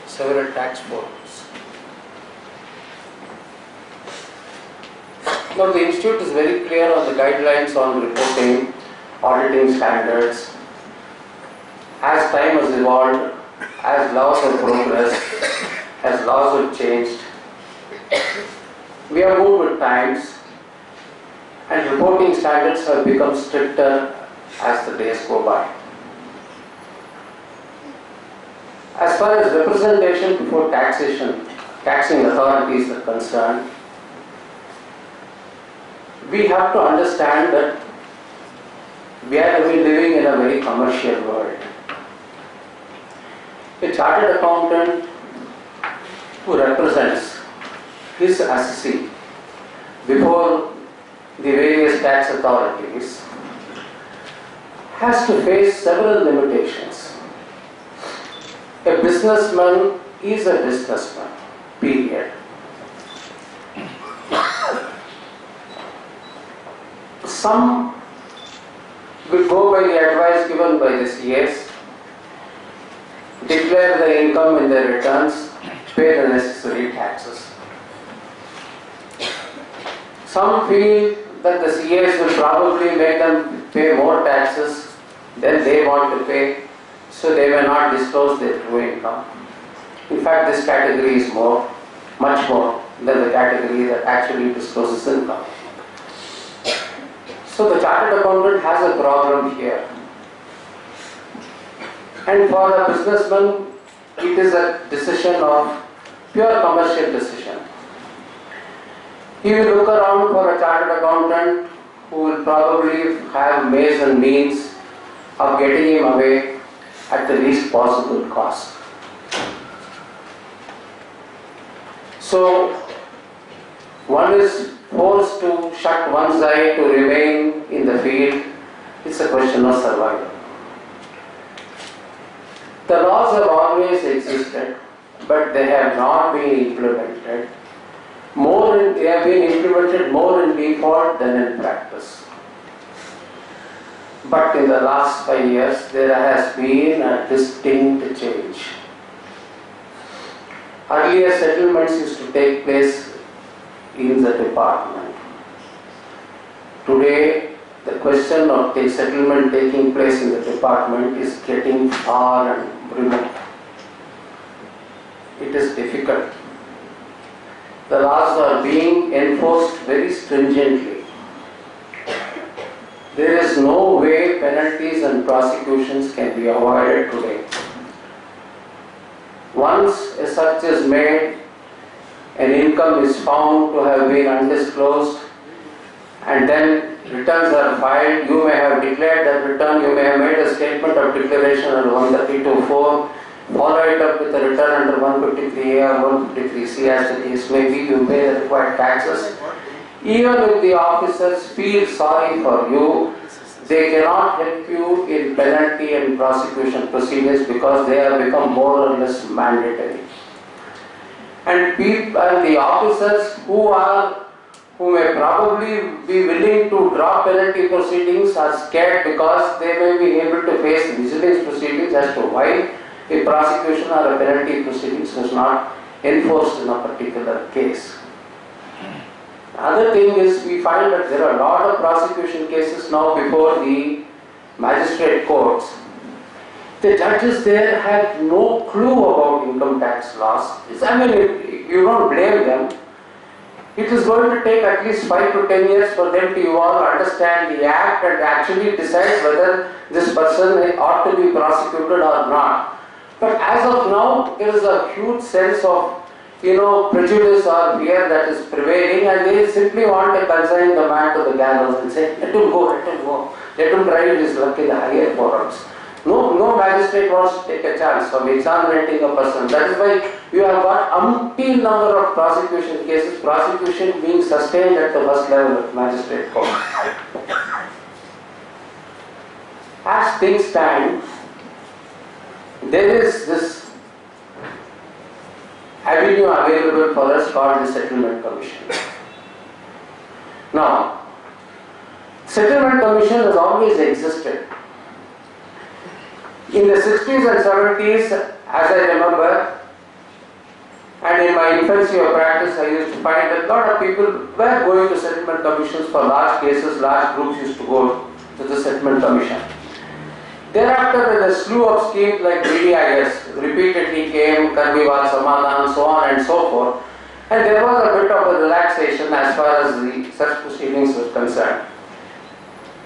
several tax forums. Now, the Institute is very clear on the guidelines on reporting, auditing standards. As time has evolved, as laws have progressed, as laws have changed, we have moved with times and reporting standards have become stricter as the days go by. As far as representation before taxing authorities are concerned, we have to understand that we are living in a very commercial world. A chartered accountant who represents his assessee before the various tax authorities has to face several limitations. A businessman is a businessman, period. Some will go by the advice given by the CAs, declare their income in their returns, pay the necessary taxes. Some feel that the CAs will probably make them pay more taxes than they want to pay, so they may not disclose their true income. In fact, this category is much more than the category that actually discloses income. So the chartered accountant has a problem here. And for a businessman, it is a decision of pure commercial decision. He will look around for a chartered accountant who will probably have ways and means of getting him away at the least possible cost. So, one is forced to shut one's eye to remain in the field. It's a question of survival. The laws have always existed, but they have not been implemented. They have been implemented more in default than in practice. But in the last 5 years, there has been a distinct change. Earlier settlements used to take place in the department. Today, the question of the settlement taking place in the department is getting far and remote. It is difficult. The laws are being enforced very stringently. There is no way penalties and prosecutions can be avoided today. Once a search is made, an income is found to have been undisclosed, and then returns are filed. You may have declared that return, you may have made a statement of declaration under 132(4), follow it up with a return under 153A or 153C as the case may be, you pay the required taxes. Even if the officers feel sorry for you, they cannot help you in penalty and prosecution procedures because they have become more or less mandatory. And the officers who may probably be willing to drop penalty proceedings are scared because they may be able to face vigilance proceedings as to why a prosecution or a penalty proceedings was not enforced in a particular case. Other thing is, we find that there are a lot of prosecution cases now before the magistrate courts. The judges there have no clue about income tax laws. You don't blame them. It is going to take at least 5 to 10 years for them to evolve, understand the act and actually decide whether this person ought to be prosecuted or not. But as of now, there is a huge sense of prejudice or fear that is prevailing, and they simply want to consign the man to the gallows and say, let him go, let him try his luck in the higher forums. No magistrate wants to take a chance of exonerating a person. That is why you have got umpteen number of prosecution cases, prosecution being sustained at the first level of magistrate court. As things stand, there is this avenue available for us called the Settlement Commission. Now, Settlement Commission has always existed. In the 60s and 70s, as I remember, and in my infancy of practice, I used to find that a lot of people were going to settlement commissions for large cases. Large groups used to go to the Settlement Commission. Thereafter, there was a slew of schemes like VIDWATH repeatedly came, Karvival, Samadhan, so on and so forth. And there was a bit of a relaxation as far as the such proceedings were concerned.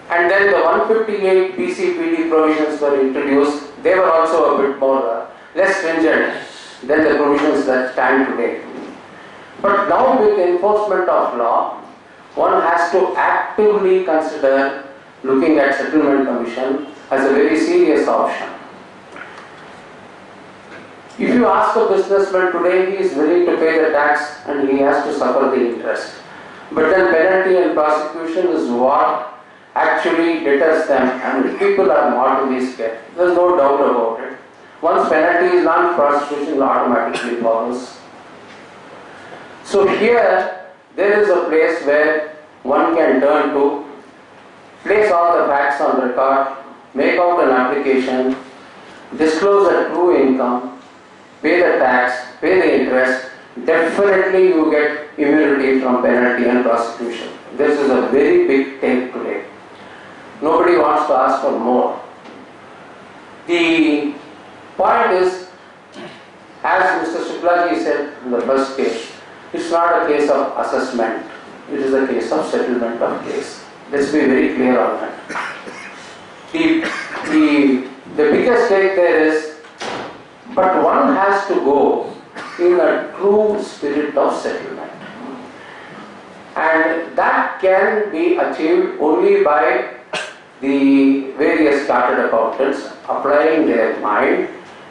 And then the 158 BCPD provisions were introduced. They were also a bit more less stringent than the provisions that stand today. But now with enforcement of law, one has to actively consider looking at Settlement Commission as a very serious option. If you ask a businessman today, he is willing to pay the tax and he has to suffer the interest. But then penalty and prosecution is what actually deters them, and people are mortally scared. There is no doubt about it. Once penalty is done, prosecution automatically follows. So here, there is a place where one can turn to, place all the facts on record, make out an application, disclose a true income, pay the tax, pay the interest. Definitely you get immunity from penalty and prosecution. This is a very big take today. Nobody wants to ask for more. The point is, as Mr. Shukla ji said in the first case, it's not a case of assessment, it is a case of settlement of case. Let's be very clear on that. The biggest take there is, but one has to go in a true spirit of settlement. And that can be achieved only by the various chartered accountants applying their mind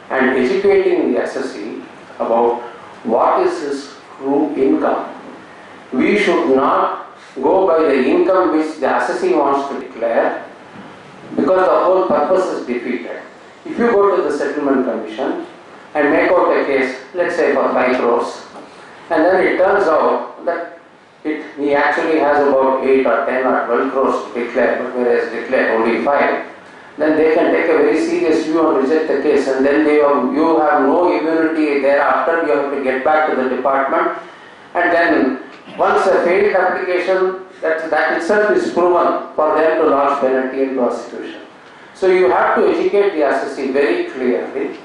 and educating the assessee about what is his true income. We should not go by the income which the assessee wants to declare, because the whole purpose is defeated. If you go to the Settlement Commission and make out a case, let's say for 5 crores, and then it turns out that he actually has about 8 or 10 or 12 crores to declare, but whereas declared only 5, then they can take a very serious view and reject the case, and then you have no immunity thereafter. You have to get back to the department, and then once a failed application, that itself is proven for them to lodge penalty and prosecution. So you have to educate the assessee very clearly.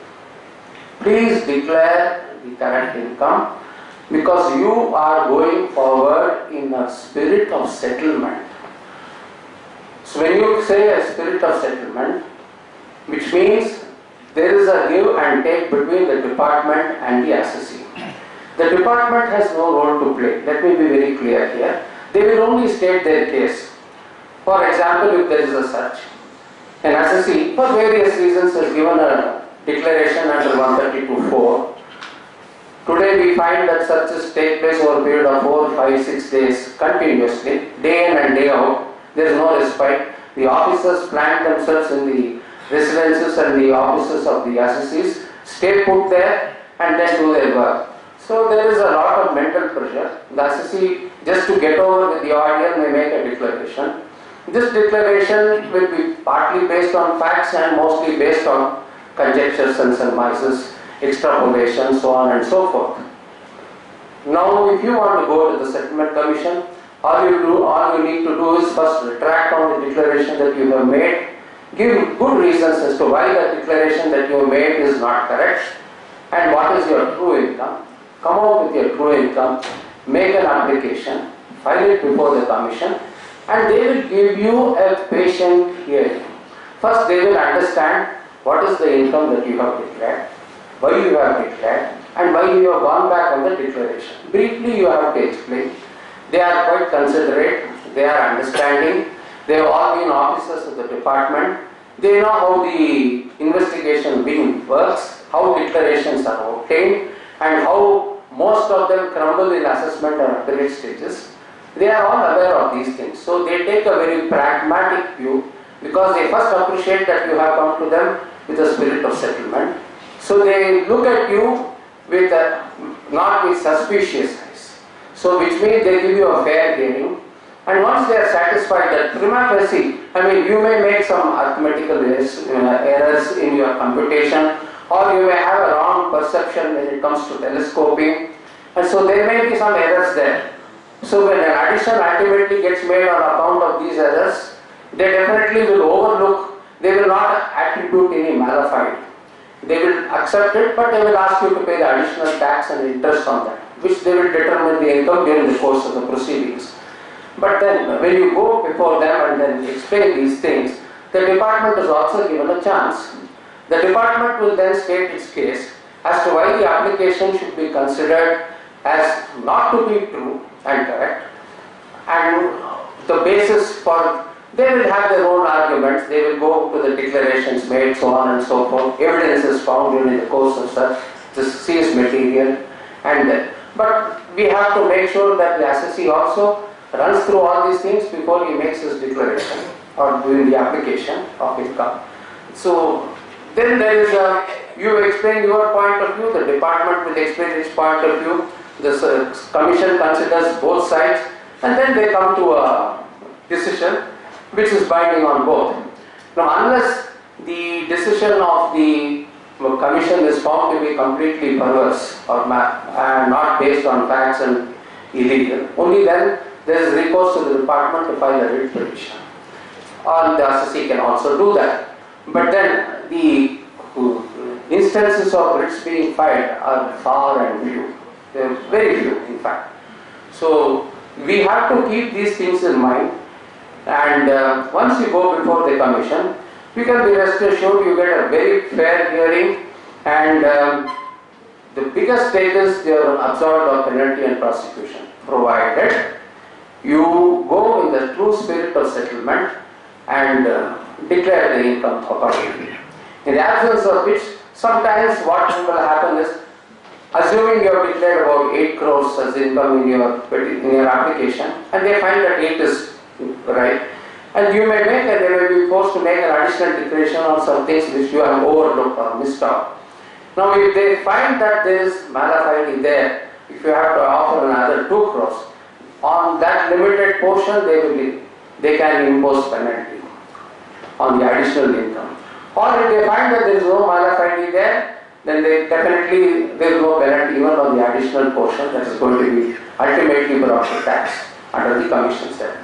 Please declare the current income, because you are going forward in a spirit of settlement. So when you say a spirit of settlement, which means there is a give and take between the department and the assessee. The department has no role to play. Let me be very clear here. they will only state their case. For example, if there is a search, an assessee for various reasons has given a declaration under 132(4). Today we find that searches take place over a period of 4, 5, 6 days continuously, day in and day out. There is no respite. The officers plant themselves in the residences and the offices of the assessees, stay put there and then do their work. So there is a lot of mental pressure. The assessee, just to get over with the ordeal, may make a declaration. This declaration will be partly based on facts and mostly based on conjectures and surmises, extrapolation, so on and so forth. Now, if you want to go to the settlement commission, all you need to do is first retract on the declaration that you have made, give good reasons as to why the declaration that you have made is not correct, and what is your true income. Come out with your true income, make an application, file it before the commission, and they will give you a patient hearing. First, they will understand what is the income that you have declared, why you have declared, and why you have gone back on the declaration. Briefly, you have to explain. They are quite considerate, they are understanding, they have all been officers of the department, they know how the investigation wing works, how declarations are obtained, and how most of them crumble in assessment or appellate stages. They are all aware of these things. So they take a very pragmatic view because they first appreciate that you have come to them with a spirit of settlement. So they look at you with not with suspicious eyes. So which means they give you a fair hearing, and once they are satisfied that prima facie, you may make some arithmetical errors in your computation, or you may have a wrong perception when it comes to telescoping, and so there may be some errors there. So when an addition ultimately gets made on account of these errors, they definitely will overlook, they will not attribute any malafide. They will accept it, but they will ask you to pay the additional tax and interest on that, which they will determine the income during the course of the proceedings. But then when you go before them and then explain these things, the department is also given a chance. The department will then state its case as to why the application should be considered as not to be true and correct, and the basis for, they will have their own arguments, they will go to the declarations made, so on and so forth, evidence is found during the course of such, the seized material, and but we have to make sure that the assessee also runs through all these things before he makes his declaration or during the application of income. So then there is you explain your point of view, the department will explain its point of view, the commission considers both sides, and then they come to a decision which is binding on both. Now, unless the decision of the commission is found to be completely perverse or not based on facts and illegal, only then there is recourse to the department to file a writ petition. Or the assessee can also do that. But then the instances of writs being filed are far and few. They are very few, in fact. So we have to keep these things in mind, and once you go before the commission, you can be rest assured you get a very fair hearing, and the biggest stake is your absolved of penalty and prosecution, provided you go in the true spirit of settlement and declare the income accordingly. In the absence of which, sometimes what will happen is, assuming you have declared about 8 crores as income in your application, and they find that 8 is right, and you may make, and they may be forced to make an additional declaration on some things which you have overlooked or missed out. Now, if they find that there is malafide there, if you have to offer another 2 crores, on that limited portion they can impose penalty on the additional income. Or if they find that there is no malafide there, then they definitely there is no penalty even on the additional portion that is going to be ultimately brought to tax under the commission step.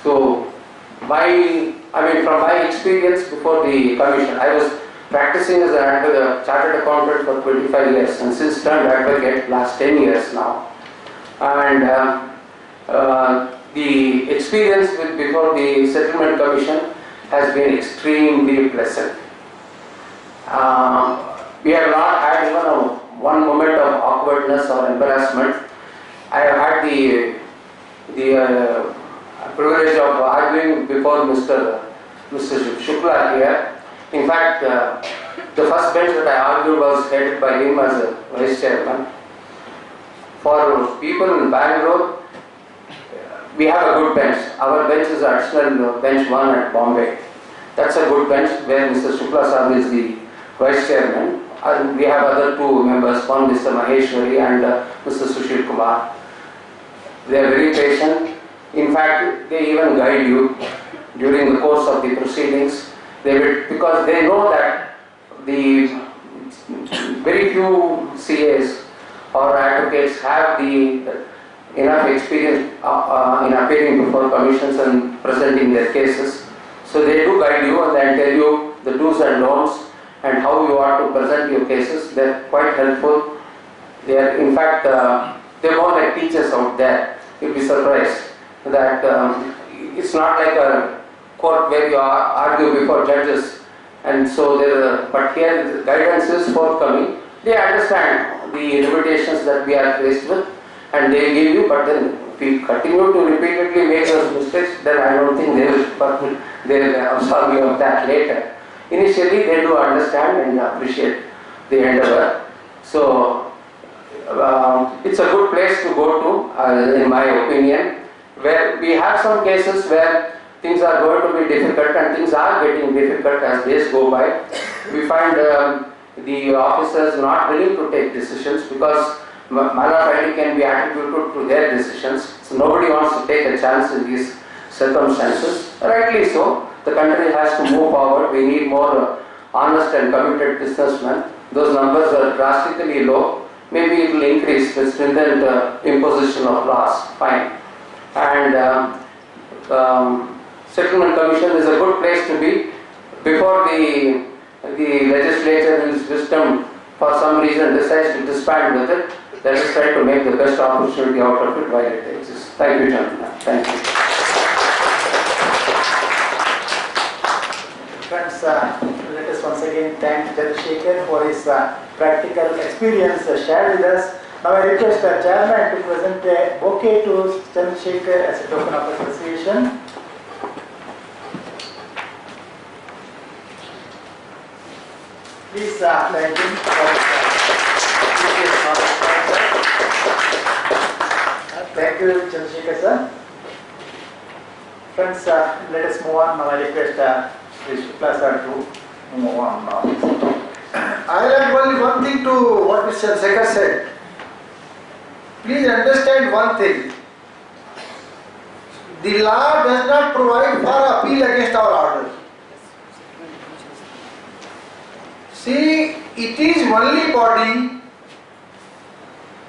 So, from my experience before the commission, I was practicing as a chartered accountant for 25 years, and since turned advocate last 10 years now. And the experience before the settlement commission has been extremely pleasant. We have not had even one moment of awkwardness or embarrassment. I have had the the privilege of arguing before Mr. Shukla here. In fact, the first bench that I argued was headed by him as a vice chairman. For people in Bangalore, we have a good bench. Our bench is additional bench 1 at Bombay. That's a good bench where Mr. Shukla sir is the vice chairman. And we have other 2 members, one Mr. Maheshwari and Mr. Sushil Kumar. They are very patient. In fact, they even guide you during the course of the proceedings. Because they know that the very few CAs or advocates have the enough experience in appearing before commissions and presenting their cases. So they do guide you and then tell you the do's and don'ts and how you are to present your cases. They are quite helpful. They are, in fact, they are more like teachers out there. You'll be surprised that it's not like a court where you argue before judges. And so but here the guidance is forthcoming. They understand the limitations that we are faced with and they give you, but then if we continue to repeatedly make those mistakes, then I don't think they will absolve you of that later. Initially they do understand and appreciate the endeavor. So it's a good place to go to, in my opinion, where we have some cases where things are going to be difficult and things are getting difficult as days go by. We find the officers not willing to take decisions because malafide can be attributed to their decisions. So nobody wants to take a chance in these circumstances. Rightly so. The country has to move forward. We need more honest and committed businessmen. Those numbers are drastically low. Maybe it will increase with stringent imposition of laws. Fine. And Settlement Commission is a good place to be before the legislature in its wisdom for some reason decides to disband with it. Let us try to make the best opportunity out of it while it exists. Thank you, gentlemen. Thank you. Friends, let us once again thank Chandrasekhar for his practical experience shared with us. Now I request the chairman to present a bouquet to Chandrasekhar as a token of appreciation. Please thank him for Thank you, Chandrasekhar sir. Friends, let us move on. Now I request C Shukla sir to move on now. I will add only one thing to what Mr. Chandrasekhar said. Please understand one thing. The law does not provide for appeal against our order. See, it is only body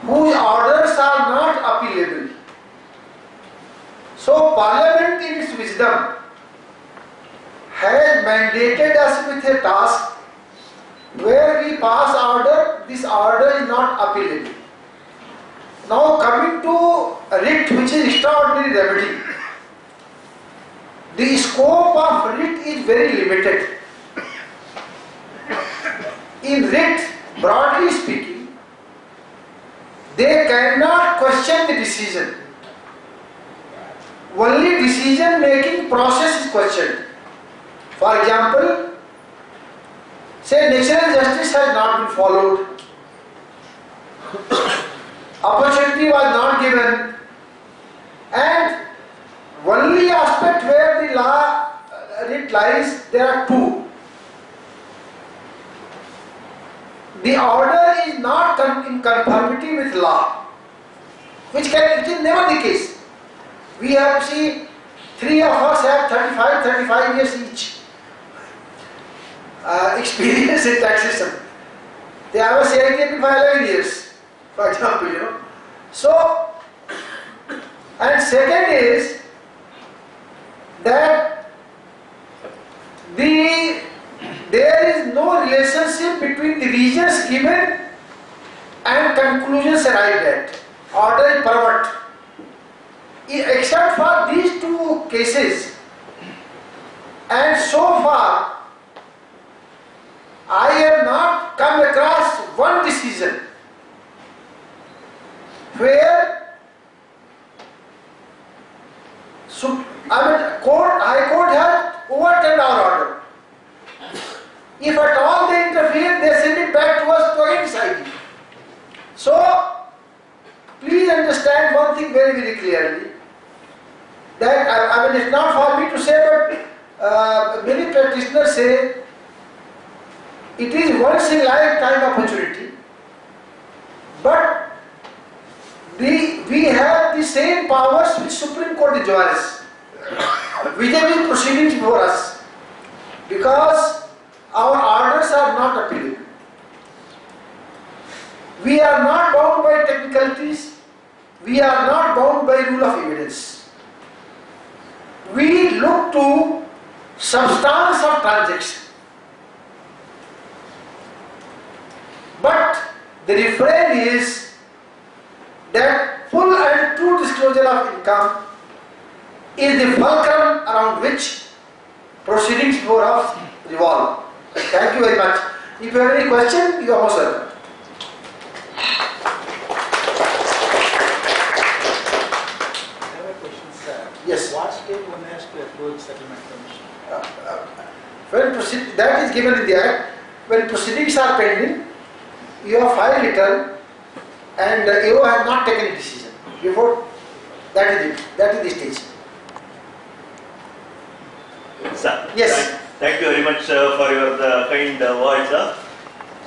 whose orders are not appealable. So Parliament in its wisdom has mandated us with a task where we pass order, this order is not appealable. Now coming to writ, which is extraordinary remedy, the scope of writ is very limited. In writ, broadly speaking, they cannot question the decision. Only decision making process is questioned. For example, say natural justice has not been followed, opportunity was not given, and only aspect where the law writ lies, there are two. The order is not in conformity with law, which it is never the case. We have seen 3 of us have 35 years each experience in taxation. They have a CITP for 11 years, for example, So, and second is that there is no relationship between the reasons given and conclusions arrived at. Order is pervert. Except for these two cases, and so far I have not come across one decision where High Court has overturned our order. If at all they interfere, they send it back to us to again decide it. So, please understand one thing very, very clearly. That, it's not for me to say, but many practitioners say it is once in lifetime opportunity. But we have the same powers which Supreme Court enjoys, which have been proceedings before us, because our orders are not appealable. We are not bound by technicalities. We are not bound by rule of evidence. We look to substance of transaction. But the refrain is that full and true disclosure of income is the fulcrum around which proceedings before us revolve. Thank you very much. If you have any question, you are most welcome. Yes. What stage one has to approach settlement commission? That is given in the Act. When proceedings are pending, you have filed return and you have not taken a decision. Before, that is it. That is the stage. Sir, Yes. thank you very much for your kind words.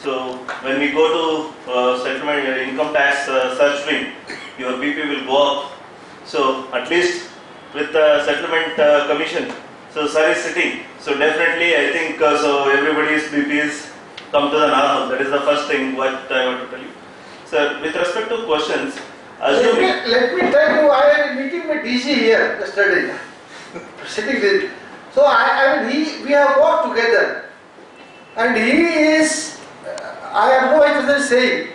So, when we go to settlement, your income tax search wing, your BP will go up. So, at least with the settlement commission, so sir is sitting. So, definitely I think so everybody's BPs come to the normal. That is the first thing what I want to tell you. Sir, with respect to questions, assuming... Let me tell you, I had a meeting with DC here yesterday. Sitting there. So we have worked together, and he is, I have no interest in saying,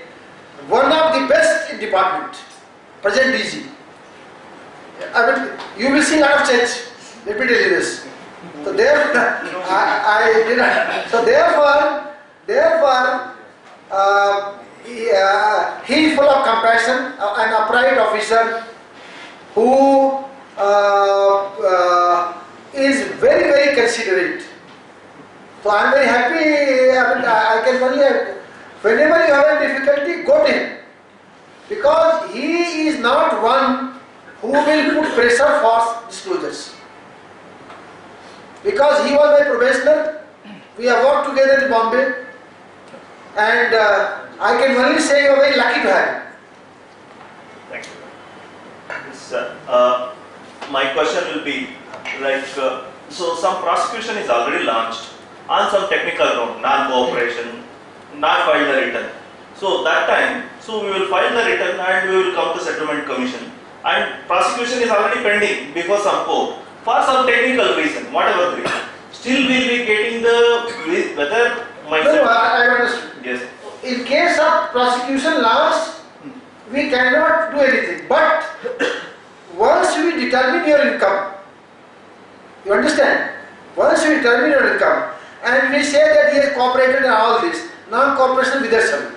one of the best in department, present DC. You will see a lot of change. Let me tell you this. So therefore, I did not. So therefore, he is full of compassion, an upright officer who is very, very considerate. So I am very happy. I can only, whenever you have a difficulty, go to him, because he is not one who will put pressure for disclosures. Because he was my probationer, we have worked together in Bombay, and I can only say you are very lucky to have him. Thank you. Sir, my question will be like, so some prosecution is already launched on some technical ground, non-cooperation, not filed the return. So that time, so we will file the return and we will come to settlement commission. And prosecution is already pending before some court for some technical reason, whatever the reason. Still we will be getting the whether my... No, I understood. Yes. In case of prosecution launched, we cannot do anything. But once we determine your income, you understand? Once we determine your income and we say that he has cooperated in all this, non-cooperation with us.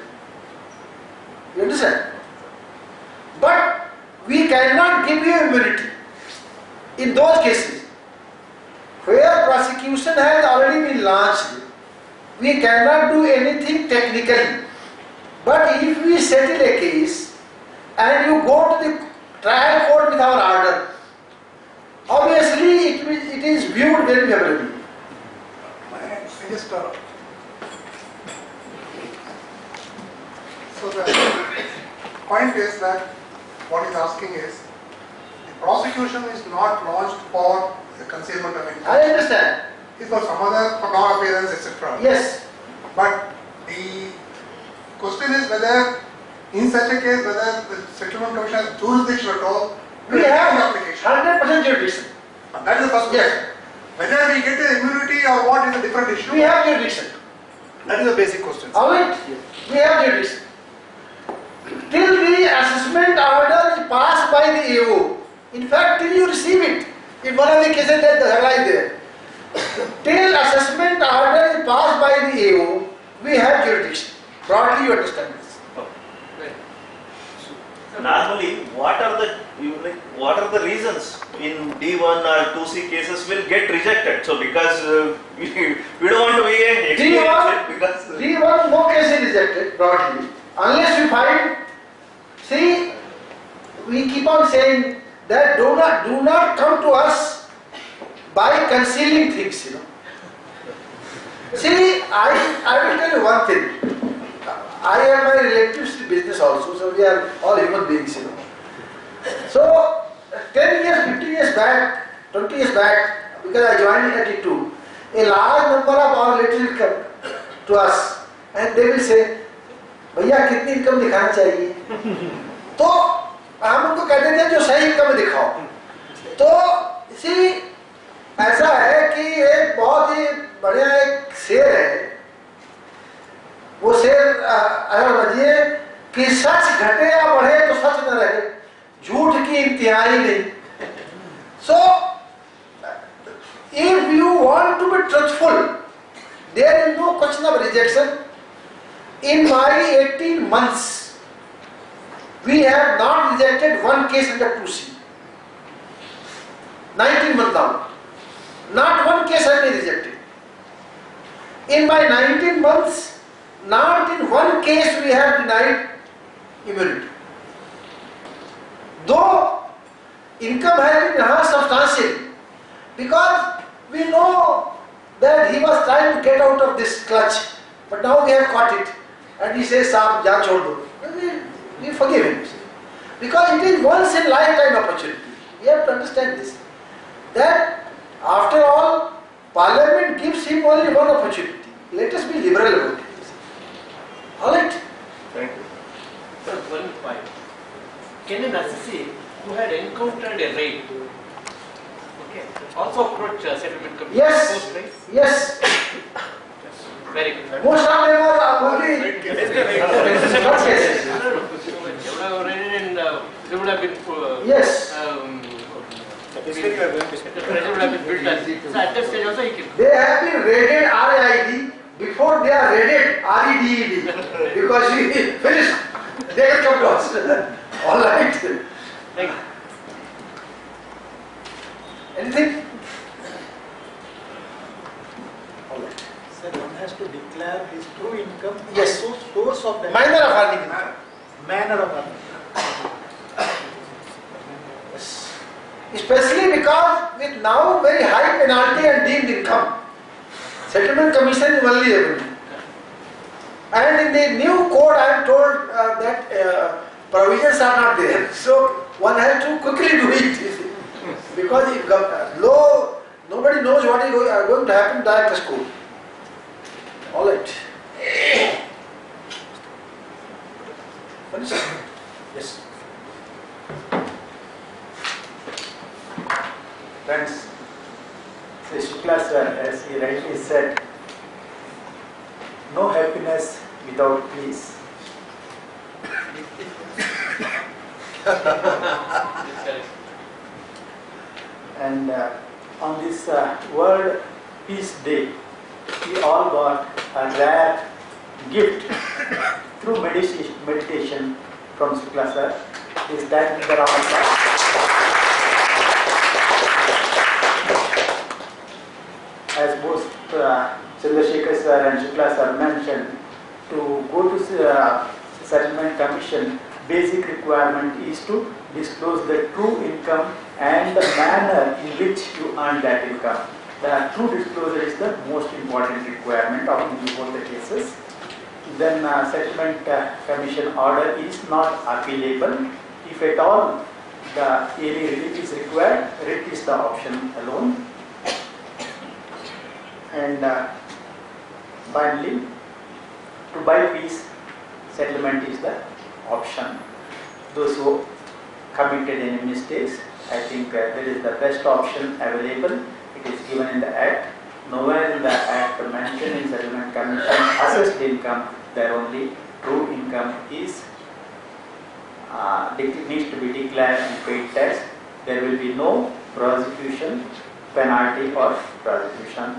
You understand? But we cannot give you immunity in those cases where prosecution has already been launched. We cannot do anything technically. But if we settle a case and you go to the trial court with our order, obviously it is viewed very favorably. So the point is that what he's asking is, the prosecution is not launched for the concealment of income. I understand. It's for some other, for non-appearance, etc. Yes. But the question is whether, in such a case, whether the settlement commission has jurisdiction at all. We have the application. 100% jurisdiction. That is the first question. Yes. Whether we get the immunity or what is a different issue. We have jurisdiction. That is the basic question. Alright? We have jurisdiction. Till the assessment order is passed by the AO, in fact, till you receive it, in one of the cases that the Sabha is there, till assessment order is passed by the AO, we have jurisdiction. Broadly, you understand this. Normally, what are the what are the reasons in D1 or 2C cases will get rejected? So because we don't want to be a D1 no case is rejected broadly unless we find. See, we keep on saying that do not come to us by concealing things, you know. See, I will tell you one thing. I have my relatives in business also, so we are all human beings, you know. So, 10 years, 15 years back, 20 years back, because I joined in 82, a large number of our relatives will come to us and they will say, भैया कितनी income दिखाना चाहिए? तो हम उनको कहते थे जो सही इनकम दिखाओ। तो इसी ऐसा है कि एक बहुत ही बढ़िया एक शेर है, वो शेर अगर बजिए कि सच घटे या बढ़े तो सच न रहे, झूठ की इंतहाई नहीं। So, if you want to be truthful, there is no question of rejection. In my 18 months, we have not rejected one case under 2C. 19 months now. Not one case has been rejected. In my 19 months, not in one case we have denied immunity. Though income has been enhanced substantially, because we know that he was trying to get out of this clutch, but now we have caught it. And he says, "Saab, jaan chhod do." We forgive him. Because it is once in lifetime opportunity. We have to understand this. That after all, Parliament gives him only one opportunity. Let us be liberal about it. Alright? Thank you. Sir, one point. Can an assessee who had encountered a rape, okay, also approach settlement committee? Yes. Post rape? Yes. Very good. Most of them are only short cases. Yes. The pressure would have been built up. So at that stage also he can. They have been rated RID before they are rated REDED because we finished. They will come to us. All right. Thank you. Anything? Sir, one has to declare his true income. Yes. Also source of that. Manner of earning income. Manner of earning. Yes. Especially because with now very high penalty and deemed income, settlement commission is only able. And in the new code I am told that provisions are not there. So one has to quickly do it. Because if law, nobody knows what is going to happen direct to school. All right. Yes. Friends, C Shukla sir, as he rightly said, no happiness without peace. And on this World Peace Day, we all got a rare gift through meditation from Shukla sir. Is that the as both Chandrasekhar sir and Shukla sir mentioned, to go to settlement commission, basic requirement is to disclose the true income and the manner in which you earn that income. The true disclosure is the most important requirement of both the cases. Then settlement commission order is not appealable. If at all the any relief is required, writ is the option alone. And finally, to buy peace, settlement is the option. Those who committed any mistakes, I think there is the best option available. It is given in the Act. Nowhere in the Act mentioned in settlement commission assessed income. Their only true income is needs to be declared and paid tax. There will be no prosecution, penalty or prosecution.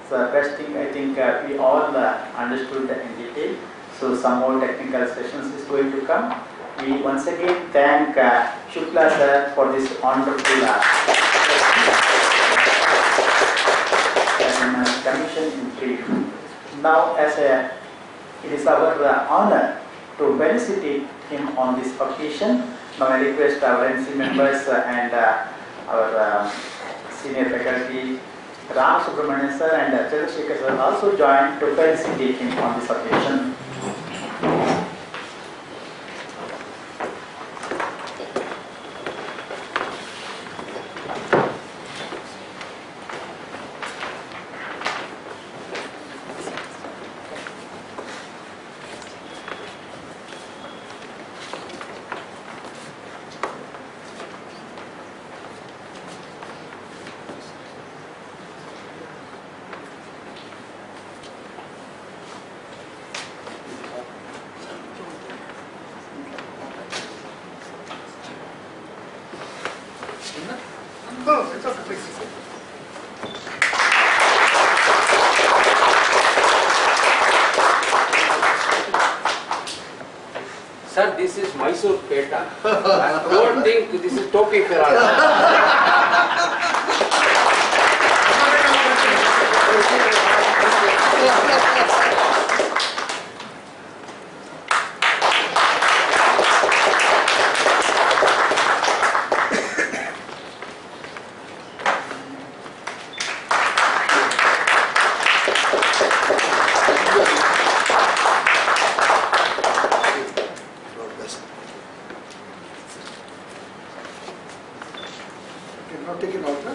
So best thing, I think we all understood that in detail. So some more technical sessions is going to come. We once again thank Shukla sir for this wonderful commission in brief. Now, it is our honor to felicitate him on this occasion. Now I request our NC members and our senior faculty, Ram Subramanian sir and Chandrasekhar sir also join to felicitate him on this occasion. No, it's okay, please. Sir, this is Mysore Peta. I don't think this is Topi Ferrara. Not taken out, huh?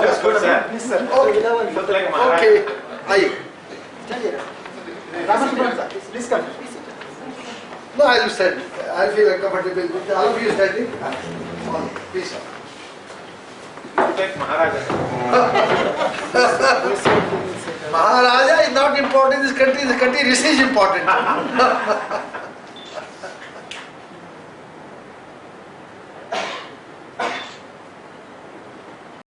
That's good, sir. Yes, sir. Okay. Look like Maharaj. Okay. Aye. Ram Subramanian sir, please come. No, as you said, I feel uncomfortable with all of you standing. Please. Look like Maharaj. Maharaja is not important in this country is important.